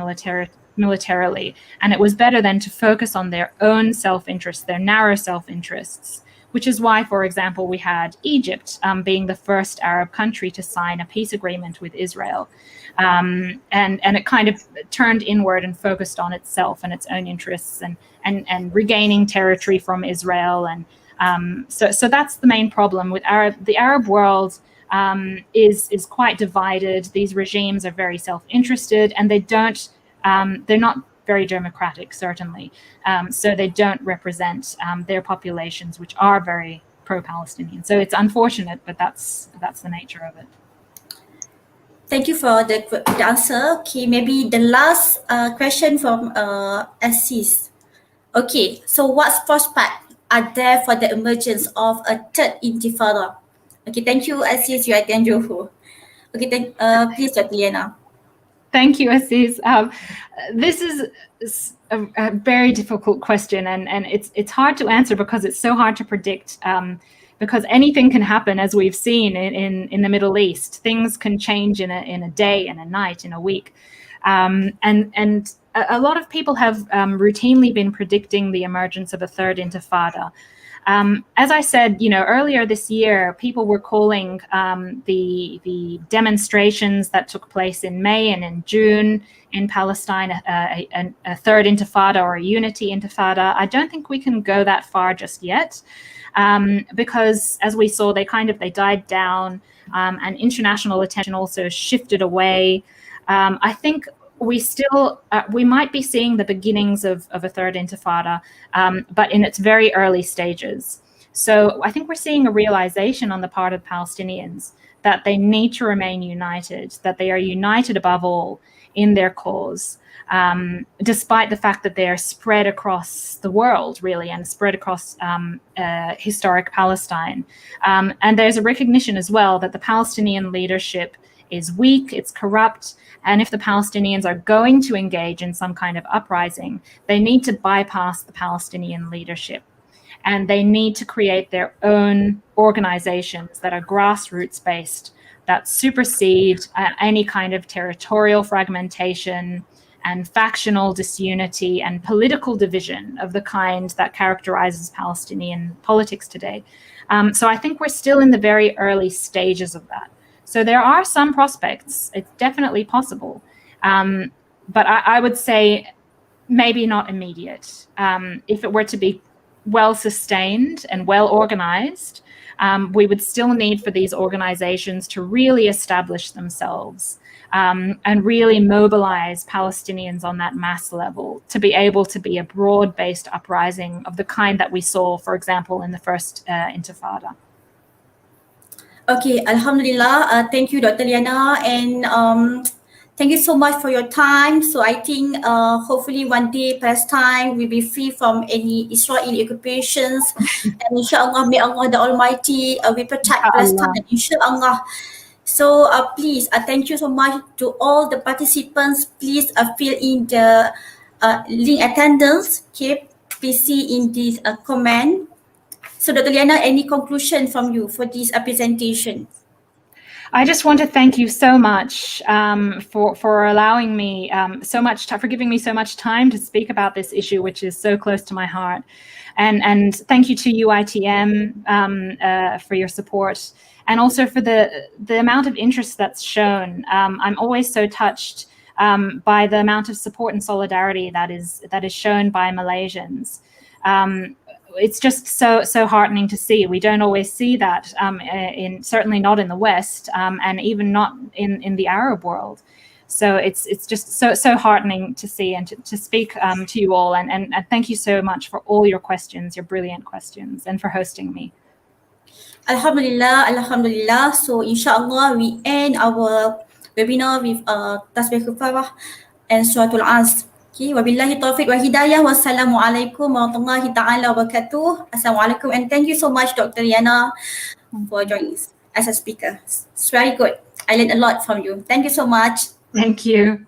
militarily, and it was better then to focus on their own self-interest, their narrow self-interests, which is why, for example, we had Egypt being the first Arab country to sign a peace agreement with Israel. And it kind of turned inward and focused on itself and its own interests and regaining territory from Israel. And so that's the main problem with the Arab world is quite divided. These regimes are very self-interested, and they're not very democratic, certainly. So they don't represent their populations, which are very pro-Palestinian. So it's unfortunate, but that's the nature of it. Thank you for the answer. Okay, maybe the last question from Assis. Okay, so what prospects are there for the emergence of a third intifada? Okay, thank you, Assis. You are in Johor. Okay, please, Dr. Liana. Thank you, Assis. This is a very difficult question, and it's hard to answer because it's so hard to predict. Because anything can happen, as we've seen in the Middle East. Things can change in a day, in a night, in a week, and a lot of people have routinely been predicting the emergence of a third intifada. As I said, earlier this year, people were calling the demonstrations that took place in May and in June in Palestine a third intifada or a unity intifada. I don't think we can go that far just yet, because as we saw, they died down, and international attention also shifted away. I think we might be seeing the beginnings of a third intifada, but in its very early stages. So I think we're seeing a realization on the part of Palestinians that they need to remain united, that they are united above all in their cause, despite the fact that they are spread across the world, really, and spread across historic Palestine. And there's a recognition as well that the Palestinian leadership is weak, it's corrupt, and if the Palestinians are going to engage in some kind of uprising, they need to bypass the Palestinian leadership. And they need to create their own organizations that are grassroots-based, that supersede any kind of territorial fragmentation and factional disunity and political division of the kind that characterizes Palestinian politics today. So I think we're still in the very early stages of that. So there are some prospects. It's definitely possible. But I would say maybe not immediate. If it were to be well sustained and well organized, we would still need for these organizations to really establish themselves and really mobilize Palestinians on that mass level to be able to be a broad-based uprising of the kind that we saw, for example, in the First Intifada. Okay, Alhamdulillah. Thank you, Dr. Liana, and thank you so much for your time. So I think hopefully one day Palestine will be free from any Israeli occupations, and inshallah, may Allah the Almighty will protect Palestine, inshallah. So please, thank you so much to all the participants. Please fill in the link attendance. Okay, please see in this comment. So Dr. Liana, any conclusion from you for this presentation? I just want to thank you so much for allowing me for giving me so much time to speak about this issue, which is so close to my heart. And thank you to UiTM for your support, and also for the amount of interest that's shown. I'm always so touched by the amount of support and solidarity that is shown by Malaysians. It's just so heartening to see. We don't always see that, certainly not in the West, and even not in the Arab world. So it's just so heartening to see and to speak to you all. And thank you so much for all your questions, your brilliant questions, and for hosting me. Alhamdulillah, Alhamdulillah. So inshallah, we end our webinar with Tasbih Kufarah and Suratul Asr. Okay, wabillahi taufiq wa hidayah. Wassalamualaikum warahmatullahi ta'ala wabarakatuh. Assalamualaikum, and thank you so much, Dr. Liana, for joining us as a speaker. It's very good. I learned a lot from you. Thank you so much. Thank you.